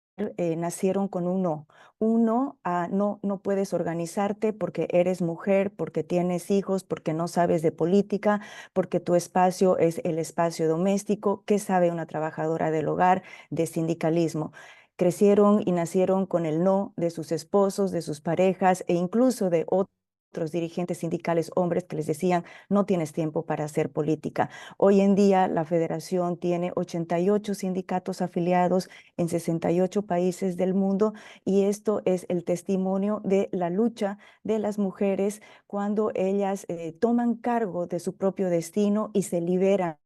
nacieron con un no. Un no a no puedes organizarte porque eres mujer, porque tienes hijos, porque no sabes de política, porque tu espacio es el espacio doméstico. ¿Qué sabe una trabajadora del hogar de sindicalismo? Crecieron y nacieron con el no de sus esposos, de sus parejas e incluso de otros dirigentes sindicales hombres que les decían, no tienes tiempo para hacer política. Hoy en día la federación tiene 88 sindicatos afiliados en 68 países del mundo y esto es el testimonio de la lucha de las mujeres cuando ellas toman cargo de su propio destino y se liberan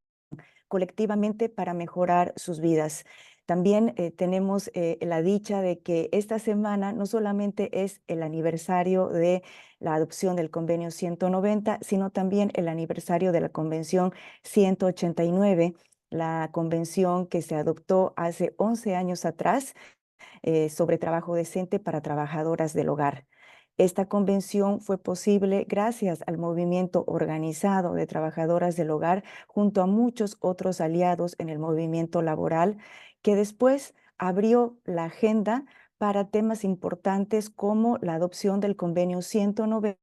colectivamente para mejorar sus vidas. También tenemos la dicha de que esta semana no solamente es el aniversario de la adopción del convenio 190, sino también el aniversario de la convención 189, la convención que se adoptó hace 11 años atrás sobre trabajo decente para trabajadoras del hogar. Esta convención fue posible gracias al movimiento organizado de trabajadoras del hogar junto a muchos otros aliados en el movimiento laboral que después abrió la agenda para temas importantes como la adopción del convenio 190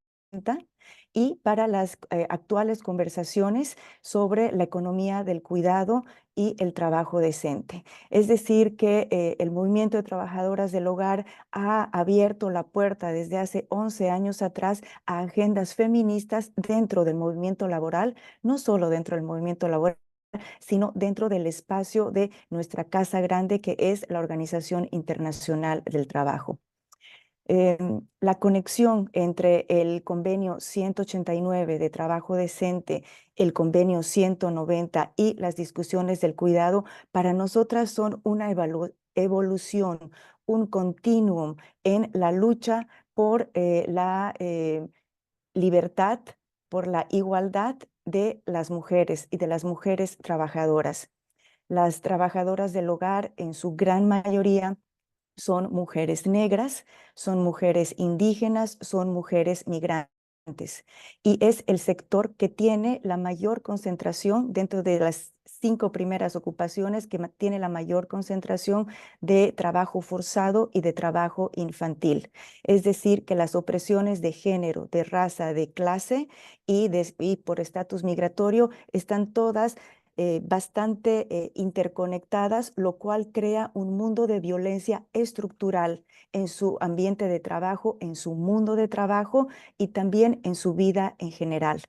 y para las actuales conversaciones sobre la economía del cuidado y el trabajo decente. Es decir, que el movimiento de trabajadoras del hogar ha abierto la puerta desde hace 11 años atrás a agendas feministas dentro del movimiento laboral, no solo dentro del movimiento laboral, sino dentro del espacio de nuestra casa grande, que es la Organización Internacional del Trabajo. La conexión entre el convenio 189 de trabajo decente, el convenio 190 y las discusiones del cuidado, para nosotras son una evolución, un continuum en la lucha por la libertad, por la igualdad de las mujeres y de las mujeres trabajadoras. Las trabajadoras del hogar, en su gran mayoría, son mujeres negras, son mujeres indígenas, son mujeres migrantes. Y es el sector que tiene la mayor concentración dentro de las 5 primeras ocupaciones, que tiene la mayor concentración de trabajo forzado y de trabajo infantil. Es decir, que las opresiones de género, de raza, de clase y por estatus migratorio están todas bastante interconectadas, lo cual crea un mundo de violencia estructural en su ambiente de trabajo, en su mundo de trabajo y también en su vida en general.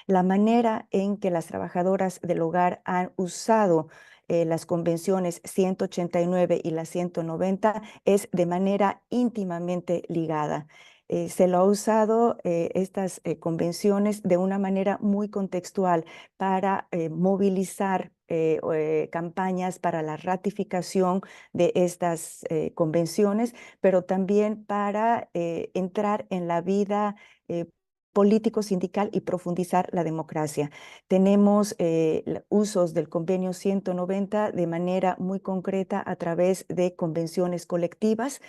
La manera en que las trabajadoras del hogar han usado las convenciones 189 y la 190 es de manera íntimamente ligada. Se lo ha usado estas convenciones de una manera muy contextual para movilizar campañas para la ratificación de estas convenciones, pero también para entrar en la vida político sindical y profundizar la democracia. Tenemos usos del convenio 190 de manera muy concreta a través de convenciones colectivas.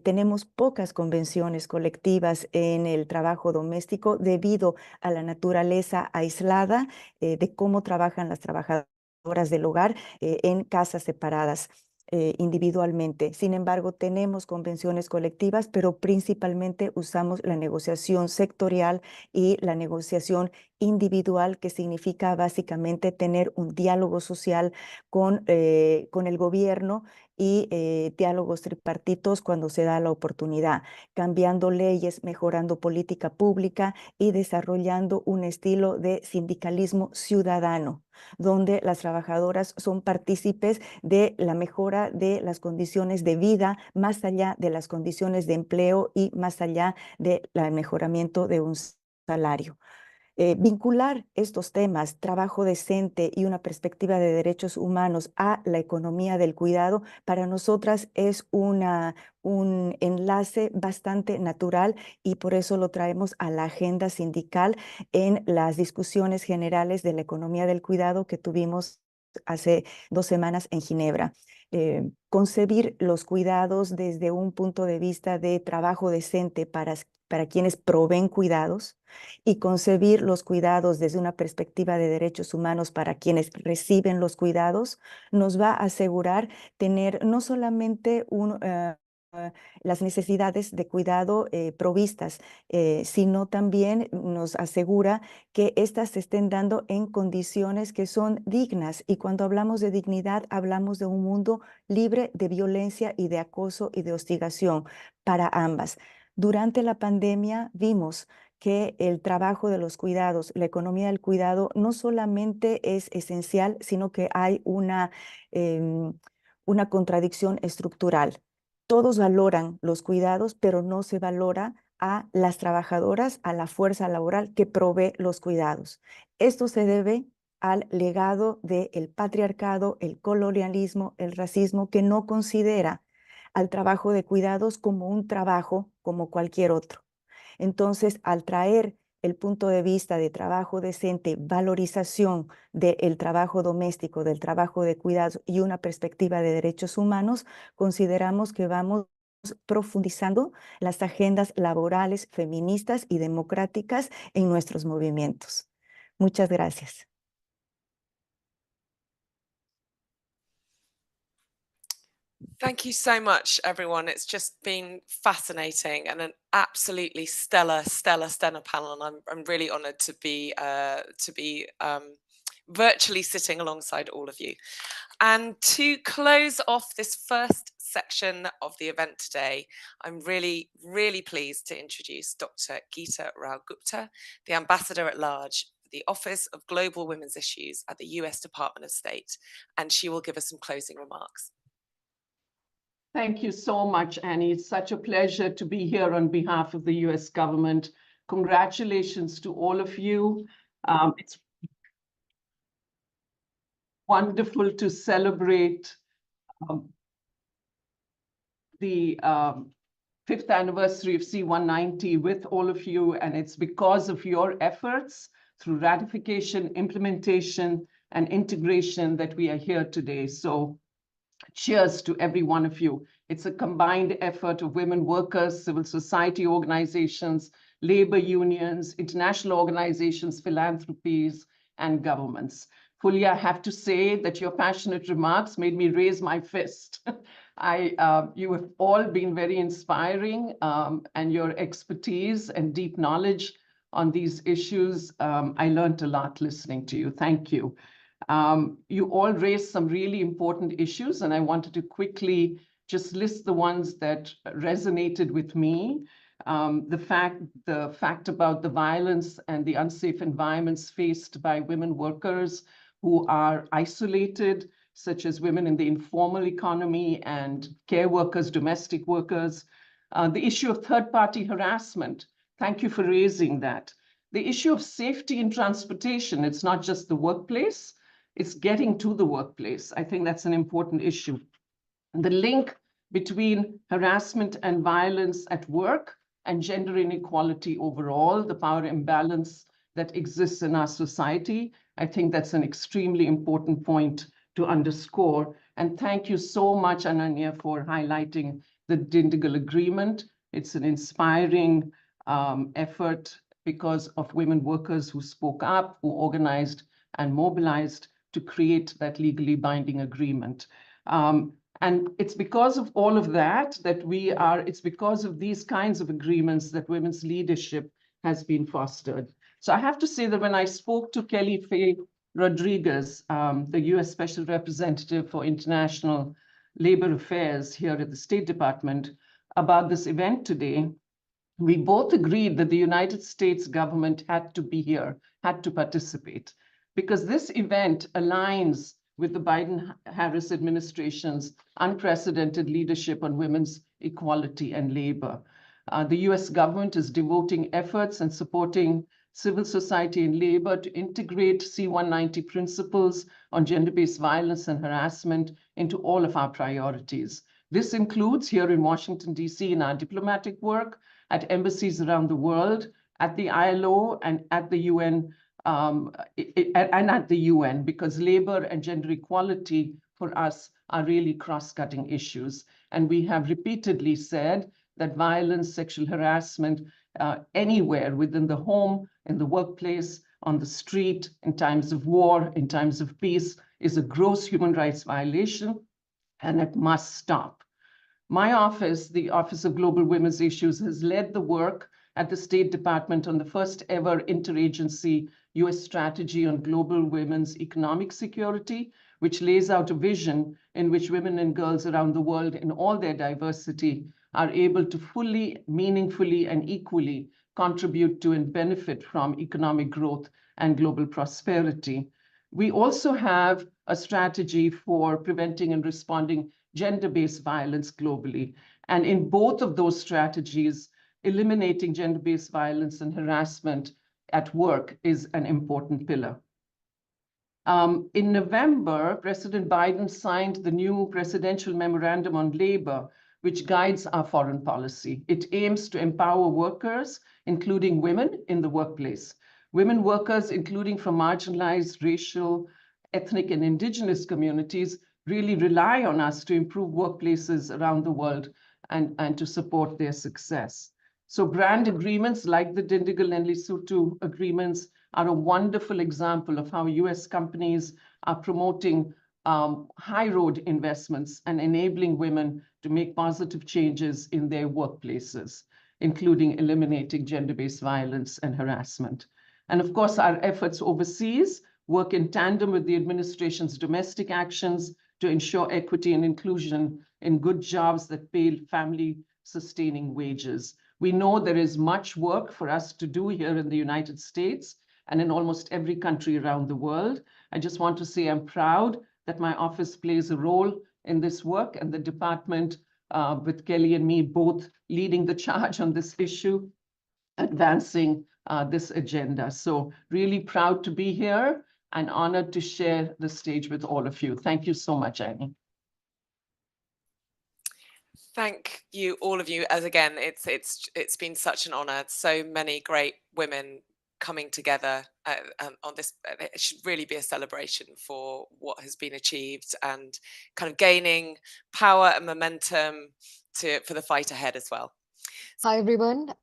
Tenemos pocas convenciones colectivas en el trabajo doméstico debido a la naturaleza aislada de cómo trabajan las trabajadoras del hogar en casas separadas. Individualmente. Sin embargo, tenemos convenciones colectivas, pero principalmente usamos la negociación sectorial y la negociación individual, que significa básicamente tener un diálogo social con el gobierno y diálogos tripartitos cuando se da la oportunidad, cambiando leyes, mejorando política pública y desarrollando un estilo de sindicalismo ciudadano, donde las trabajadoras son partícipes de la mejora de las condiciones de vida, más allá de las condiciones de empleo y más allá del mejoramiento de un salario. Vincular estos temas, trabajo decente y una perspectiva de derechos humanos, a la economía del cuidado, para nosotras es un enlace bastante natural y por eso lo traemos a la agenda sindical en las discusiones generales de la economía del cuidado que tuvimos hace 2 semanas en Ginebra. concebir los cuidados desde un punto de vista de trabajo decente para quienes proveen cuidados y concebir los cuidados desde una perspectiva de derechos humanos para quienes reciben los cuidados, nos va a asegurar tener no solamente las necesidades de cuidado provistas, sino también nos asegura que éstas se estén dando en condiciones que son dignas. Y cuando hablamos de dignidad, hablamos de un mundo libre de violencia y de acoso y de hostigación para ambas. Durante la pandemia vimos que el trabajo de los cuidados, la economía del cuidado, no solamente es esencial, sino que hay una contradicción estructural. Todos valoran los cuidados, pero no se valora a las trabajadoras, a la fuerza laboral que provee los cuidados. Esto se debe al legado del patriarcado, el colonialismo, el racismo, que no considera al trabajo de cuidados como un trabajo como cualquier otro. Entonces, al traer el punto de vista de trabajo decente, valorización del trabajo doméstico, del trabajo de cuidados y una perspectiva de derechos humanos, consideramos que vamos profundizando las agendas laborales, feministas y democráticas en nuestros movimientos. Muchas gracias. Thank you so much, everyone. It's just been fascinating and an absolutely stellar panel, and I'm really honoured to be virtually sitting alongside all of you. And to close off this first section of the event today, I'm really pleased to introduce Dr. Geeta Rao-Gupta, the Ambassador at Large for the Office of Global Women's Issues at the US Department of State, and she will give us some closing remarks. Thank you so much, Annie. It's such a pleasure to be here on behalf of the US government. Congratulations to all of you. It's wonderful to celebrate the 5th anniversary of C-190 with all of you, and it's because of your efforts through ratification, implementation, and integration that we are here today. So cheers to every one of you. It's a combined effort of women workers, civil society organizations, labor unions, international organizations, philanthropies, and governments. Fulya, I have to say that your passionate remarks made me raise my fist. You have all been very inspiring, and your expertise and deep knowledge on these issues, I learned a lot listening to you. Thank you. You all raised some really important issues, and I wanted to quickly just list the ones that resonated with me. The fact about the violence and the unsafe environments faced by women workers who are isolated, such as women in the informal economy and care workers, domestic workers. The issue of third-party harassment. Thank you for raising that. The issue of safety in transportation. It's not just the workplace, it's getting to the workplace. I think that's an important issue. The link between harassment and violence at work and gender inequality overall, the power imbalance that exists in our society. I think that's an extremely important point to underscore. And thank you so much, Ananya, for highlighting the Dindigul Agreement. It's an inspiring effort because of women workers who spoke up, who organized and mobilized to create that legally binding agreement. And it's because of all of that it's because of these kinds of agreements that women's leadership has been fostered. So I have to say that when I spoke to Kelly Faye Rodriguez, the US Special Representative for International Labor Affairs here at the State Department, about this event today, we both agreed that the United States government had to be here, had to participate, because this event aligns with the Biden-Harris administration's unprecedented leadership on women's equality and labor. The US government is devoting efforts and supporting civil society and labor to integrate C-190 principles on gender-based violence and harassment into all of our priorities. This includes here in Washington, D.C., in our diplomatic work, at embassies around the world, at the ILO, and at the UN, because labor and gender equality for us are really cross-cutting issues. And we have repeatedly said that violence, sexual harassment, anywhere within the home, in the workplace, on the street, in times of war, in times of peace, is a gross human rights violation, and it must stop. My office, the Office of Global Women's Issues, has led the work at the State Department on the first ever interagency US strategy on global women's economic security, which lays out a vision in which women and girls around the world in all their diversity are able to fully, meaningfully, and equally contribute to and benefit from economic growth and global prosperity. We also have a strategy for preventing and responding gender-based violence globally. And in both of those strategies, eliminating gender-based violence and harassment at work is an important pillar. In November, President Biden signed the new Presidential Memorandum on Labor, which guides our foreign policy. It aims to empower workers, including women, in the workplace. Women workers, including from marginalized racial, ethnic, and indigenous communities, really rely on us to improve workplaces around the world and to support their success. So brand agreements like the Dindigul and Lesotho agreements are a wonderful example of how US companies are promoting high road investments and enabling women to make positive changes in their workplaces, including eliminating gender-based violence and harassment. And of course, our efforts overseas work in tandem with the administration's domestic actions to ensure equity and inclusion in good jobs that pay family-sustaining wages. We know there is much work for us to do here in the United States and in almost every country around the world. I just want to say I'm proud that my office plays a role in this work, and the department with Kelly and me both leading the charge on this issue, advancing this agenda. So really proud to be here and honored to share the stage with all of you. Thank you so much, Annie. Thank you, all of you. As again, it's been such an honor. So many great women coming together on this. It should really be a celebration for what has been achieved and kind of gaining power and momentum for the fight ahead as well. Hi, everyone.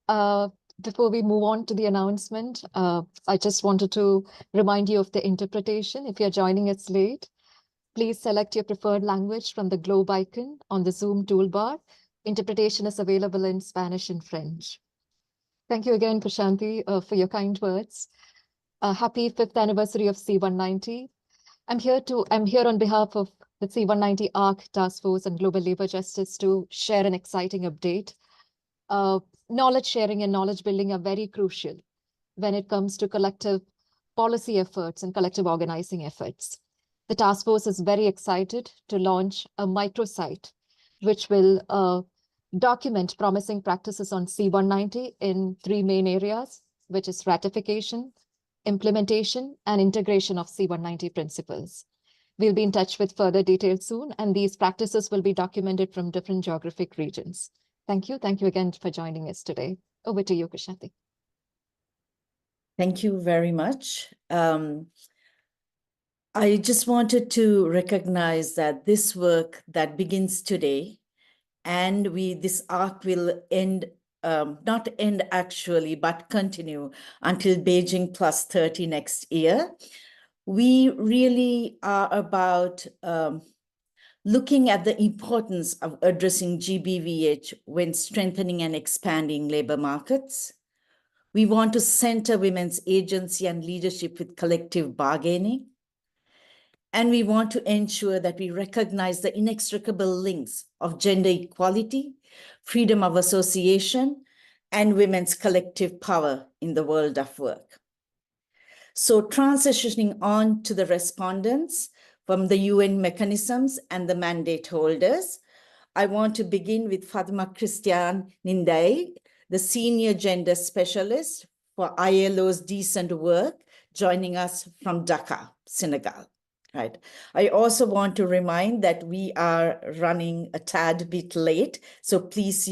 Before we move on to the announcement, I just wanted to remind you of the interpretation. If you're joining us late, please select your preferred language from the globe icon on the Zoom toolbar. Interpretation is available in Spanish and French. Thank you again, Prashanti, for your kind words. Happy 5th anniversary of C190. I'm here on behalf of the C190 ARC Task Force on Global Labor Justice to share an exciting update. Knowledge sharing and knowledge building are very crucial when it comes to collective policy efforts and collective organizing efforts. The task force is very excited to launch a microsite, which will document promising practices on C190 in 3 main areas, which is ratification, implementation, and integration of C190 principles. We'll be in touch with further details soon, and these practices will be documented from different geographic regions. Thank you. Thank you again for joining us today. Over to you, Prashanti. Thank you very much. I just wanted to recognize that this work that begins today, and this arc will end, not end actually, but continue until Beijing +30 next year. We really are about looking at the importance of addressing GBVH when strengthening and expanding labor markets. We want to center women's agency and leadership with collective bargaining. And we want to ensure that we recognize the inextricable links of gender equality, freedom of association, and women's collective power in the world of work. So transitioning on to the respondents from the UN mechanisms and the mandate holders, I want to begin with Fatima Christian Nindai, the Senior Gender Specialist for ILO's Decent Work, joining us from Dhaka, Senegal. Right. I also want to remind that we are running a tad bit late, so please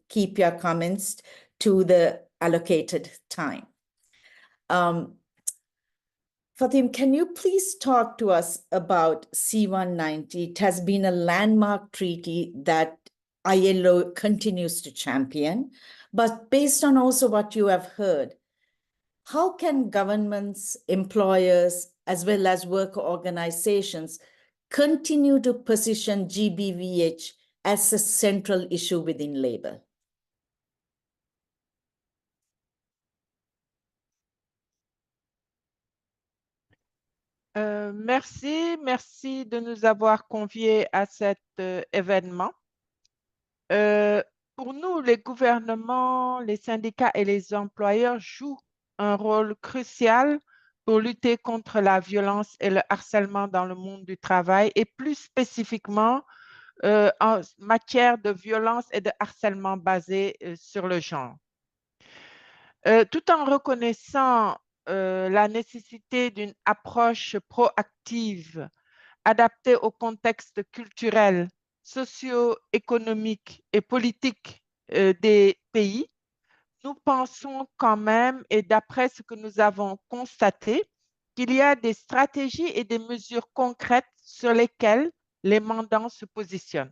keep your comments to the allocated time. Fatim, can you please talk to us about C-190? It has been a landmark treaty that ILO continues to champion, but based on also what you have heard, how can governments, employers, as well as worker organizations continue to position GBVH as a central issue within labor? Merci de nous avoir conviés à cet événement. Pour nous, les gouvernements, les syndicats et les employeurs jouent un rôle crucial pour lutter contre la violence et le harcèlement dans le monde du travail et plus spécifiquement en matière de violence et de harcèlement basé sur le genre. Tout en reconnaissant la nécessité d'une approche proactive adaptée au contexte culturel, socio-économique et politique des pays, nous pensons quand même, et d'après ce que nous avons constaté, qu'il y a des stratégies et des mesures concrètes sur lesquelles les mandants se positionnent.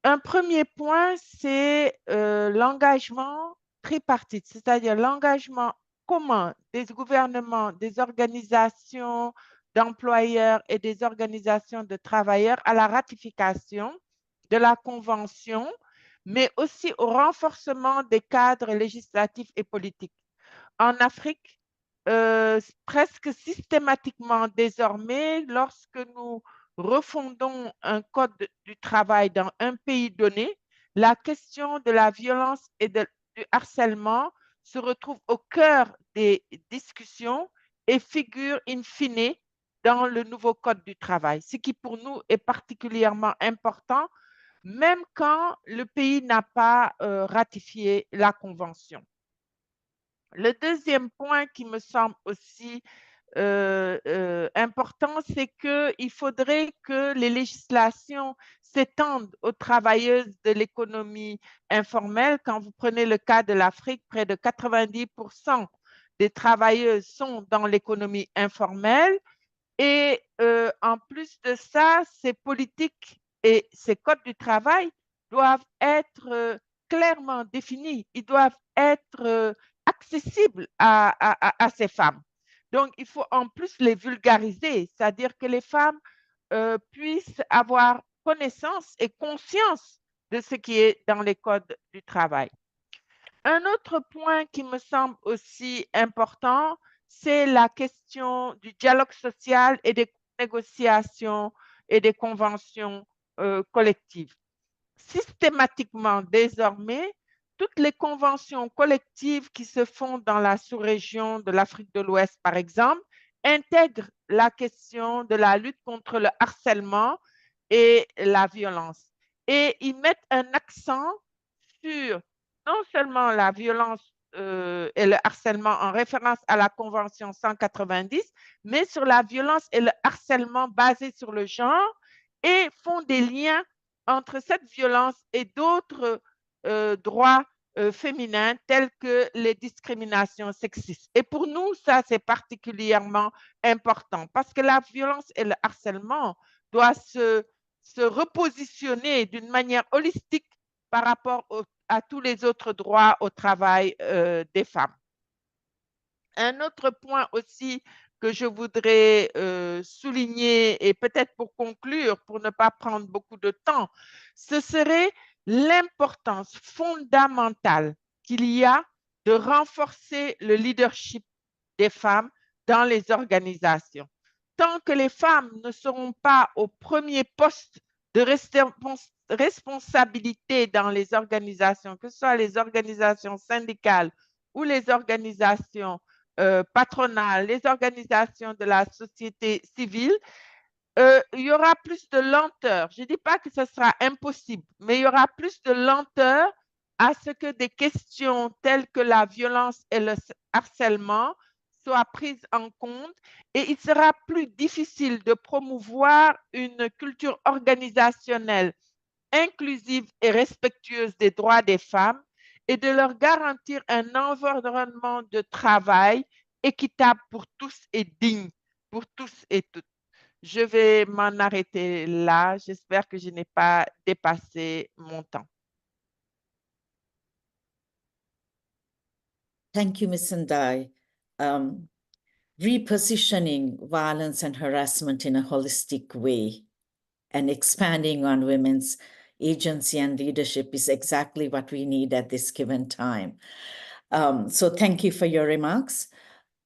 Un premier point, c'est l'engagement tripartite, c'est-à-dire l'engagement commun des gouvernements, des organisations d'employeurs et des organisations de travailleurs à la ratification de la Convention, mais aussi au renforcement des cadres législatifs et politiques. En Afrique, presque systématiquement désormais, lorsque nous refondons un code du travail dans un pays donné, la question de la violence et du harcèlement se retrouve au cœur des discussions et figure in fine dans le nouveau code du travail, ce qui pour nous est particulièrement important, même quand le pays n'a pas ratifié la Convention. Le deuxième point qui me semble aussi important, c'est qu'il faudrait que les législations s'étendent aux travailleuses de l'économie informelle. Quand vous prenez le cas de l'Afrique, près de 90% des travailleuses sont dans l'économie informelle. Et en plus de ça, ces politiques et ces codes du travail doivent être clairement définis. Ils doivent être accessibles à ces femmes. Donc, il faut en plus les vulgariser, c'est-à-dire que les femmes puissent avoir connaissance et conscience de ce qui est dans les codes du travail. Un autre point qui me semble aussi important, c'est la question du dialogue social et des négociations et des conventions collectives. Systématiquement, désormais, toutes les conventions collectives qui se font dans la sous-région de l'Afrique de l'Ouest, par exemple, intègrent la question de la lutte contre le harcèlement et la violence. Et ils mettent un accent sur non seulement la violence et le harcèlement en référence à la Convention 190, mais sur la violence et le harcèlement basé sur le genre et font des liens entre cette violence et d'autres droits féminins tels que les discriminations sexistes. Et pour nous, ça, c'est particulièrement important parce que la violence et le harcèlement doivent se repositionner d'une manière holistique par rapport à tous les autres droits au travail des femmes. Un autre point aussi que je voudrais souligner, et peut-être pour conclure, pour ne pas prendre beaucoup de temps, ce serait l'importance fondamentale qu'il y a de renforcer le leadership des femmes dans les organisations. Tant que les femmes ne seront pas au premier poste de responsabilité dans les organisations, que ce soit les organisations syndicales ou les organisations patronales, les organisations de la société civile, il y aura plus de lenteur. Je ne dis pas que ce sera impossible, mais il y aura plus de lenteur à ce que des questions telles que la violence et le harcèlement soient prises en compte et il sera plus difficile de promouvoir une culture organisationnelle inclusive et respectueuse des droits des femmes et de leur garantir un environnement de travail équitable pour tous et digne pour tous et toutes. Je vais m'en arrêter là. J'espère que je n'ai pas dépassé mon temps. Thank you, Ms. Ndai. Repositioning violence and harassment in a holistic way and expanding on women's agency and leadership is exactly what we need at this given time. So thank you for your remarks.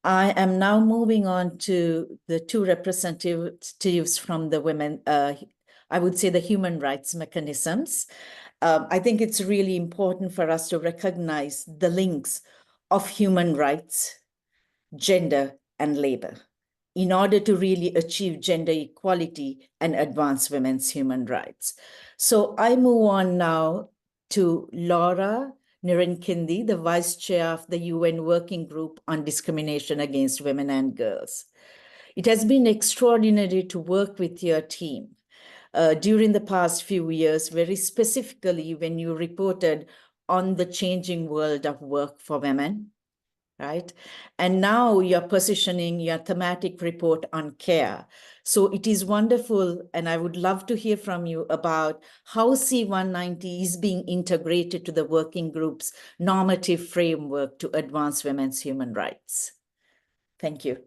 I am now moving on to the two representatives from the women, I would say the human rights mechanisms. I think it's really important for us to recognize the links of human rights, gender, and labor in order to really achieve gender equality and advance women's human rights. So I move on now to Laura Nirinkindi, the Vice Chair of the UN Working Group on Discrimination Against Women and Girls. It has been extraordinary to work with your team during the past few years, very specifically when you reported on the changing world of work for women, right? And now you're positioning your thematic report on care. So it is wonderful, and I would love to hear from you about how C190 is being integrated to the working group's normative framework to advance women's human rights. Thank you.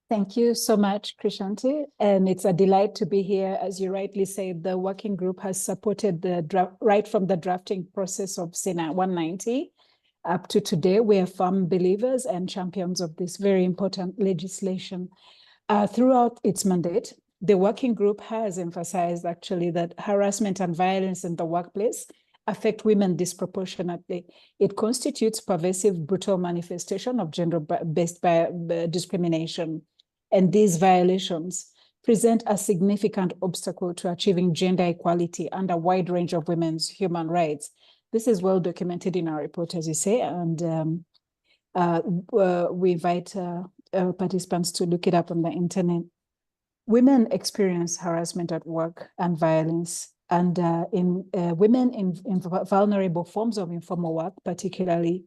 Thank you so much, Krishanti. And it's a delight to be here. As you rightly said, the working group has supported the draft right from the drafting process of CINA 190 up to today. We are firm believers and champions of this very important legislation. Throughout its mandate, the working group has emphasized actually that harassment and violence in the workplace affect women disproportionately. It constitutes pervasive, brutal manifestation of gender-based discrimination. And these violations present a significant obstacle to achieving gender equality and a wide range of women's human rights. This is well documented in our report, as you say, and we invite participants to look it up on the internet. Women experience harassment at work and violence, and women in vulnerable forms of informal work particularly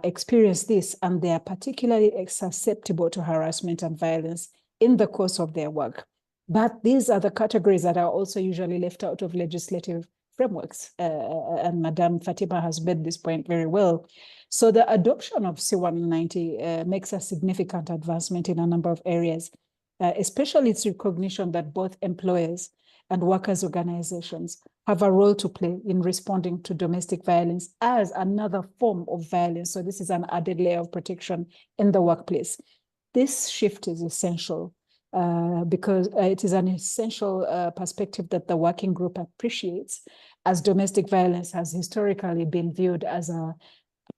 experience this, and they are particularly susceptible to harassment and violence in the course of their work. But these are the categories that are also usually left out of legislative frameworks, and Madame Fatima has made this point very well. So the adoption of C190 makes a significant advancement in a number of areas, especially its recognition that both employers and workers' organizations have a role to play in responding to domestic violence as another form of violence. So this is an added layer of protection in the workplace. This shift is essential because it is an essential perspective that the working group appreciates, as domestic violence has historically been viewed as a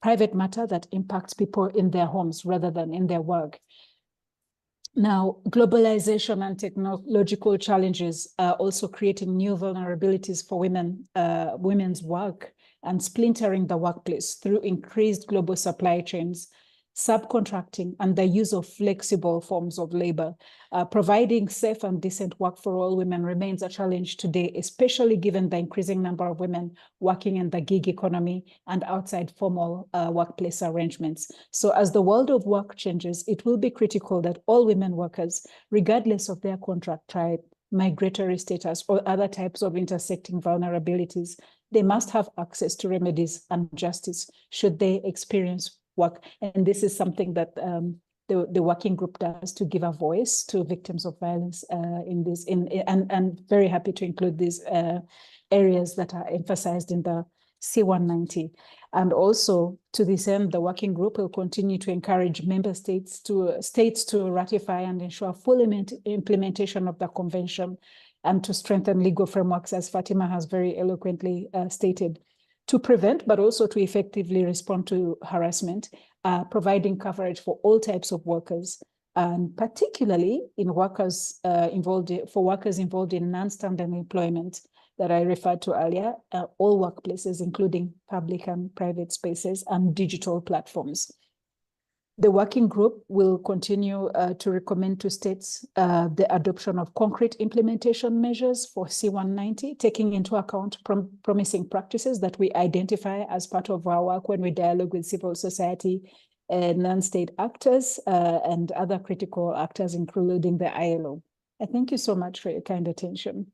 private matter that impacts people in their homes rather than in their work. Now, globalization and technological challenges are also creating new vulnerabilities for women's work and splintering the workplace through increased global supply chains, subcontracting, and the use of flexible forms of labor. Providing safe and decent work for all women remains a challenge today, especially given the increasing number of women working in the gig economy and outside formal workplace arrangements. So as the world of work changes, it will be critical that all women workers, regardless of their contract type, migratory status, or other types of intersecting vulnerabilities, they must have access to remedies and justice should they experience work. And this is something that the working group does to give a voice to victims of violence and very happy to include these areas that are emphasized in the C190. And also to this end, the working group will continue to encourage member states to ratify and ensure full implementation of the convention and to strengthen legal frameworks, as Fatima has very eloquently stated, to prevent, but also to effectively respond to harassment, providing coverage for all types of workers, and particularly in workers involved in non-standard employment that I referred to earlier, all workplaces, including public and private spaces and digital platforms. The working group will continue to recommend to states the adoption of concrete implementation measures for C190, taking into account promising practices that we identify as part of our work when we dialogue with civil society non-state actors, and other critical actors, including the ILO. I thank you so much for your kind attention.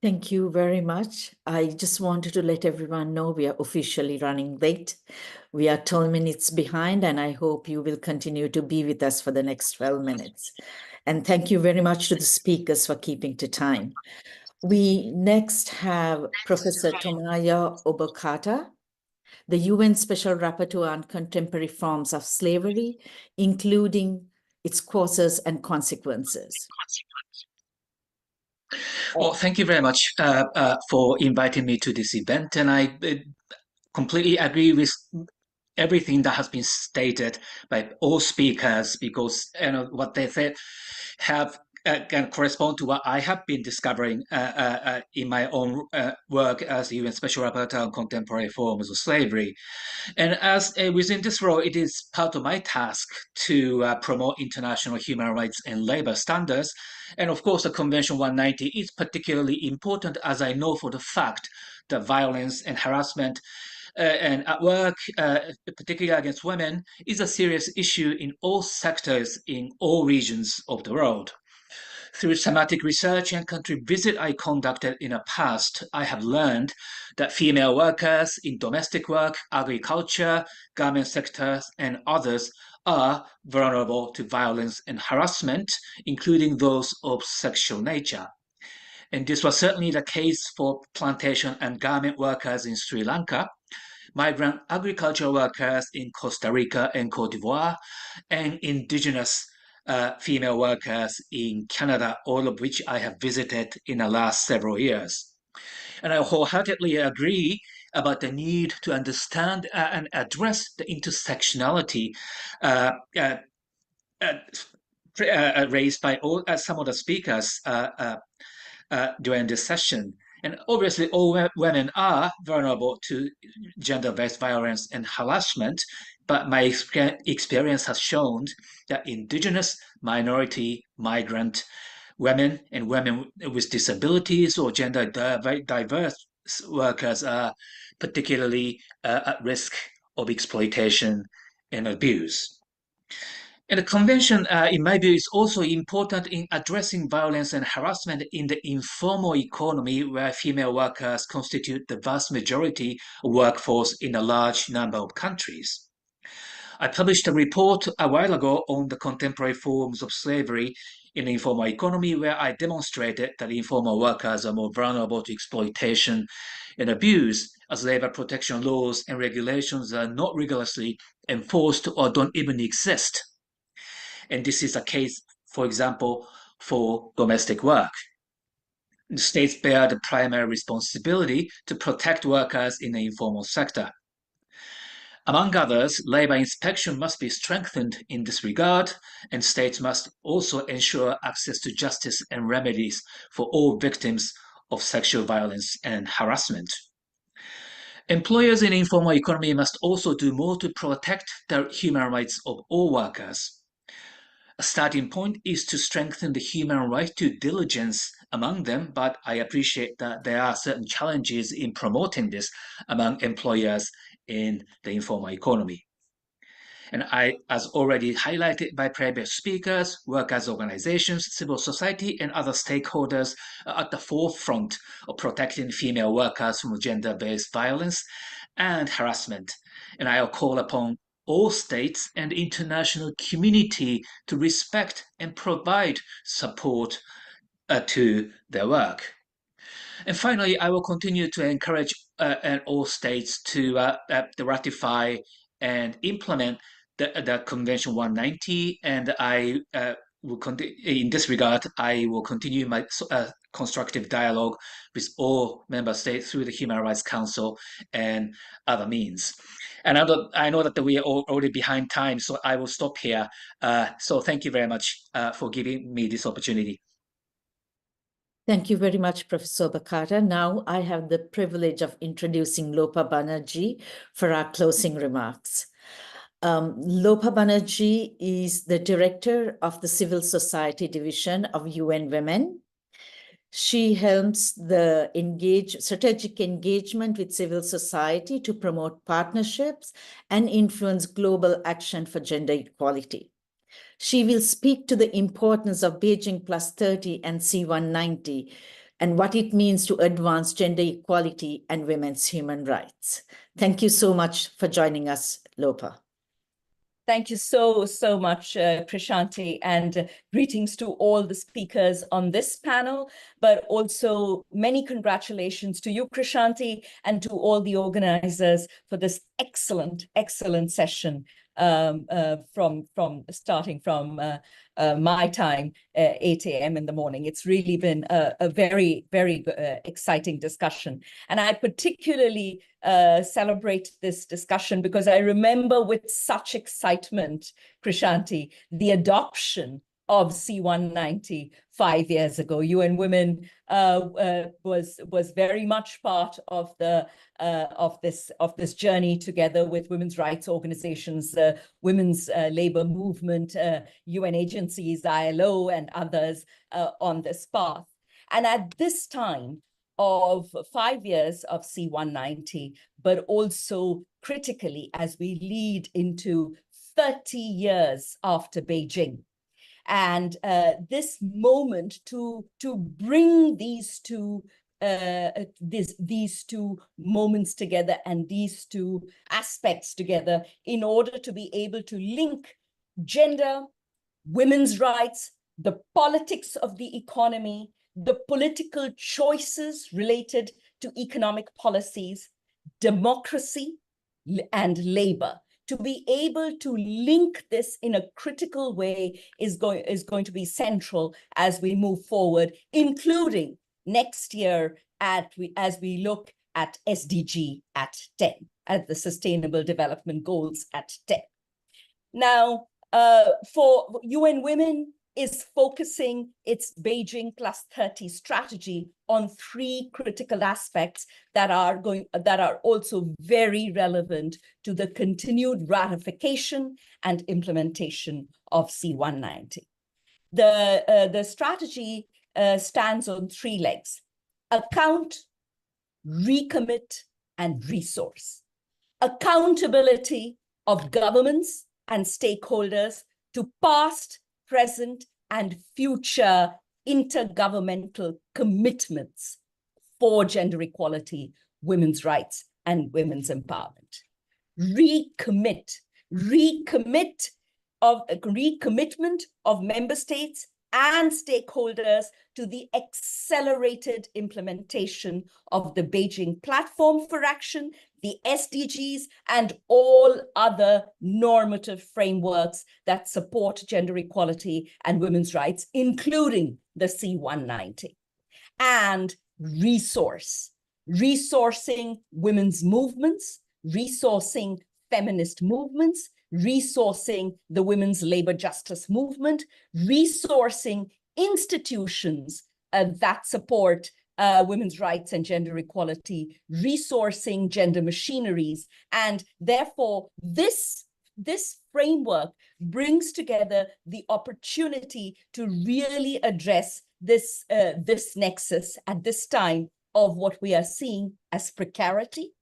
Thank you very much. I just wanted to let everyone know we are officially running late. We are 12 minutes behind, and I hope you will continue to be with us for the next 12 minutes. And thank you very much to the speakers for keeping to time. We next have Professor Tomaya Obokata, the UN Special Rapporteur on Contemporary Forms of Slavery, including its causes and consequences. Well, thank you very much for inviting me to this event, and I completely agree with everything that has been stated by all speakers, because what they said can correspond to what I have been discovering in my own work as UN Special Rapporteur on Contemporary Forms of Slavery. And as within this role, it is part of my task to promote international human rights and labor standards. And of course, the Convention 190 is particularly important, as I know for the fact that violence and harassment and at work, particularly against women, is a serious issue in all sectors in all regions of the world. Through thematic research and country visit I conducted in the past, I have learned that female workers in domestic work, agriculture, garment sectors, and others are vulnerable to violence and harassment, including those of sexual nature. And this was certainly the case for plantation and garment workers in Sri Lanka, migrant agricultural workers in Costa Rica and Cote d'Ivoire, and indigenous female workers in Canada, all of which I have visited in the last several years. And I wholeheartedly agree about the need to understand and address the intersectionality raised by some of the speakers during this session. And obviously, all women are vulnerable to gender-based violence and harassment, but my experience has shown that indigenous, minority, migrant women and women with disabilities or gender diverse workers are particularly at risk of exploitation and abuse. And the convention, in my view, is also important in addressing violence and harassment in the informal economy, where female workers constitute the vast majority of workforce in a large number of countries. I published a report a while ago on the contemporary forms of slavery in the informal economy, where I demonstrated that informal workers are more vulnerable to exploitation and abuse, as labor protection laws and regulations are not rigorously enforced or don't even exist. And this is a case, for example, for domestic work. The states bear the primary responsibility to protect workers in the informal sector. Among others, labor inspection must be strengthened in this regard, and states must also ensure access to justice and remedies for all victims of sexual violence and harassment. Employers in the informal economy must also do more to protect the human rights of all workers. A starting point is to strengthen the human right to diligence among them, but I appreciate that there are certain challenges in promoting this among employers in the informal economy. And as already highlighted by previous speakers, workers' organizations, civil society, and other stakeholders are at the forefront of protecting female workers from gender-based violence and harassment. And I'll call upon all states and the international community to respect and provide support to their work. And finally, I will continue to encourage all states to ratify and implement the Convention 190, and I will in this regard, I will continue my constructive dialogue with all member states through the Human Rights Council and other means. And I know that we are already behind time, so I will stop here. So thank you very much for giving me this opportunity. Thank you very much, Professor Bakata. Now I have the privilege of introducing Lopa Banerjee for our closing remarks. Lopa Banerjee is the director of the Civil Society Division of UN Women. She helms the strategic engagement with civil society to promote partnerships and influence global action for gender equality. She will speak to the importance of Beijing +30 and C190 and what it means to advance gender equality and women's human rights. Thank you so much for joining us, Lopa. Thank you so much, Krishanti, and greetings to all the speakers on this panel, but also many congratulations to you, Krishanti, and to all the organizers for this excellent session starting from my time, 8 a.m. in the morning. It's really been a very exciting discussion. And I particularly celebrate this discussion because I remember with such excitement, Krishanti, the adoption of C190 5 years ago. UN Women was very much part of the of this journey together with women's rights organizations, women's labor movement, UN agencies, ILO, and others on this path. And at this time of 5 years of C190, but also critically as we lead into 30 years after Beijing. And this moment to bring these two moments together and these two aspects together in order to be able to link gender, women's rights, the politics of the economy, the political choices related to economic policies, democracy, and labor. To be able to link this in a critical way is going to be central as we move forward, including next year as we look at SDG at 10, at the Sustainable Development Goals at 10. Now, for UN Women is focusing its Beijing +30 strategy on 3 critical aspects that are also very relevant to the continued ratification and implementation of C190. The strategy stands on 3 legs: account, recommit, and resource. Accountability of governments and stakeholders to past, present, and future intergovernmental commitments for gender equality, women's rights, and women's empowerment. Recommitment of member states and stakeholders to the accelerated implementation of the Beijing Platform for Action, the SDGs, and all other normative frameworks that support gender equality and women's rights, including the C190. And resourcing women's movements, resourcing feminist movements, resourcing the women's labor justice movement, resourcing institutions that support women's rights and gender equality, resourcing gender machineries. And therefore, this framework brings together the opportunity to really address this nexus at this time of what we are seeing as precarity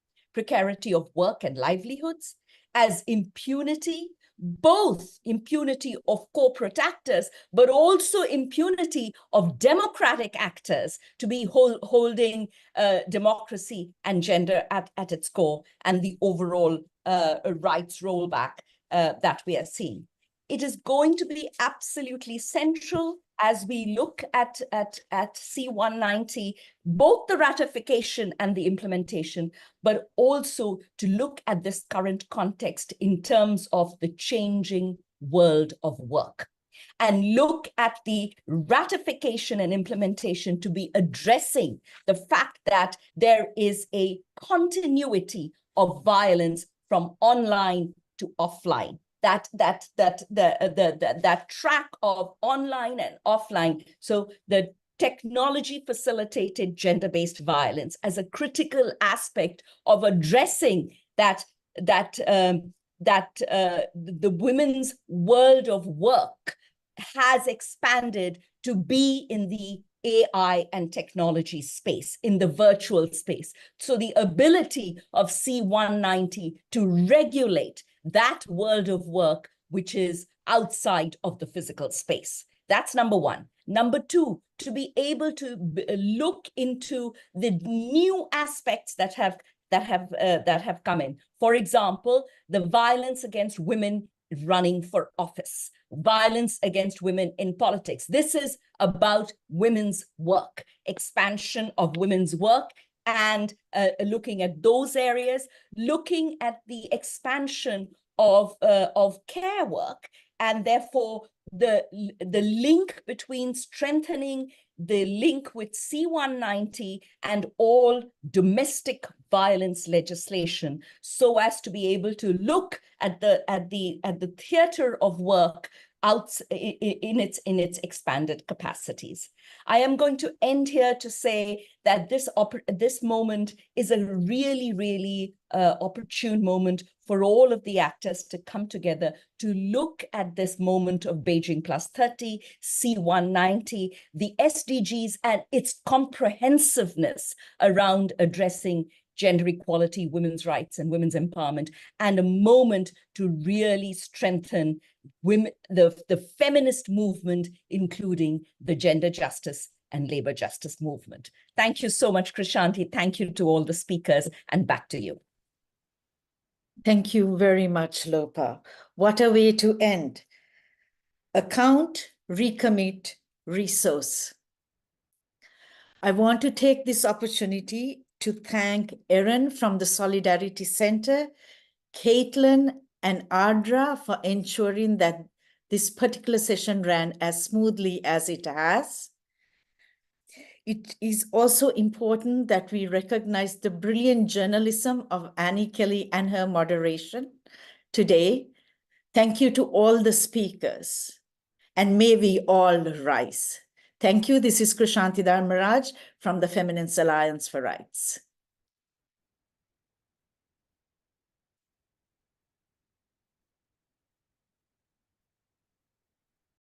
of work and livelihoods, as impunity, both impunity of corporate actors, but also impunity of democratic actors to be holding democracy and gender at its core, and the overall rights rollback that we are seeing. It is going to be absolutely central as we look at C190, both the ratification and the implementation, but also to look at this current context in terms of the changing world of work, and look at the ratification and implementation to be addressing the fact that there is a continuity of violence from online to offline. That track of online and offline. So the technology facilitated gender-based violence as a critical aspect of addressing that the women's world of work has expanded to be in the AI and technology space, in the virtual space. So the ability of C190 to regulate that world of work, which is outside of the physical space. That's number one. Number two, to be able to look into the new aspects that have come in. For example, the violence against women running for office, violence against women in politics. This is about women's work, expansion of women's work, and looking at those areas, looking at the expansion of care work, and therefore the link between strengthening the link with C190 and all domestic violence legislation, so as to be able to look at the theater of work out in its expanded capacities. I am going to end here to say that this moment is a really opportune moment for all of the actors to come together to look at this moment of Beijing +30, C190, the SDGs, and its comprehensiveness around addressing gender equality, women's rights, and women's empowerment, and a moment to really strengthen women, the feminist movement, including the gender justice and labor justice movement. Thank you so much, Krishanti. Thank you to all the speakers, and back to you. Thank you very much, Lopa. What a way to end. Account, recommit, resource. I want to take this opportunity to thank Erin from the Solidarity Center, Caitlin and Ardra for ensuring that this particular session ran as smoothly as it has. It is also important that we recognize the brilliant journalism of Annie Kelly and her moderation today. Thank you to all the speakers, and may we all rise. Thank you. This is Krishanti Dharmaraj from the Feminist Alliance for Rights.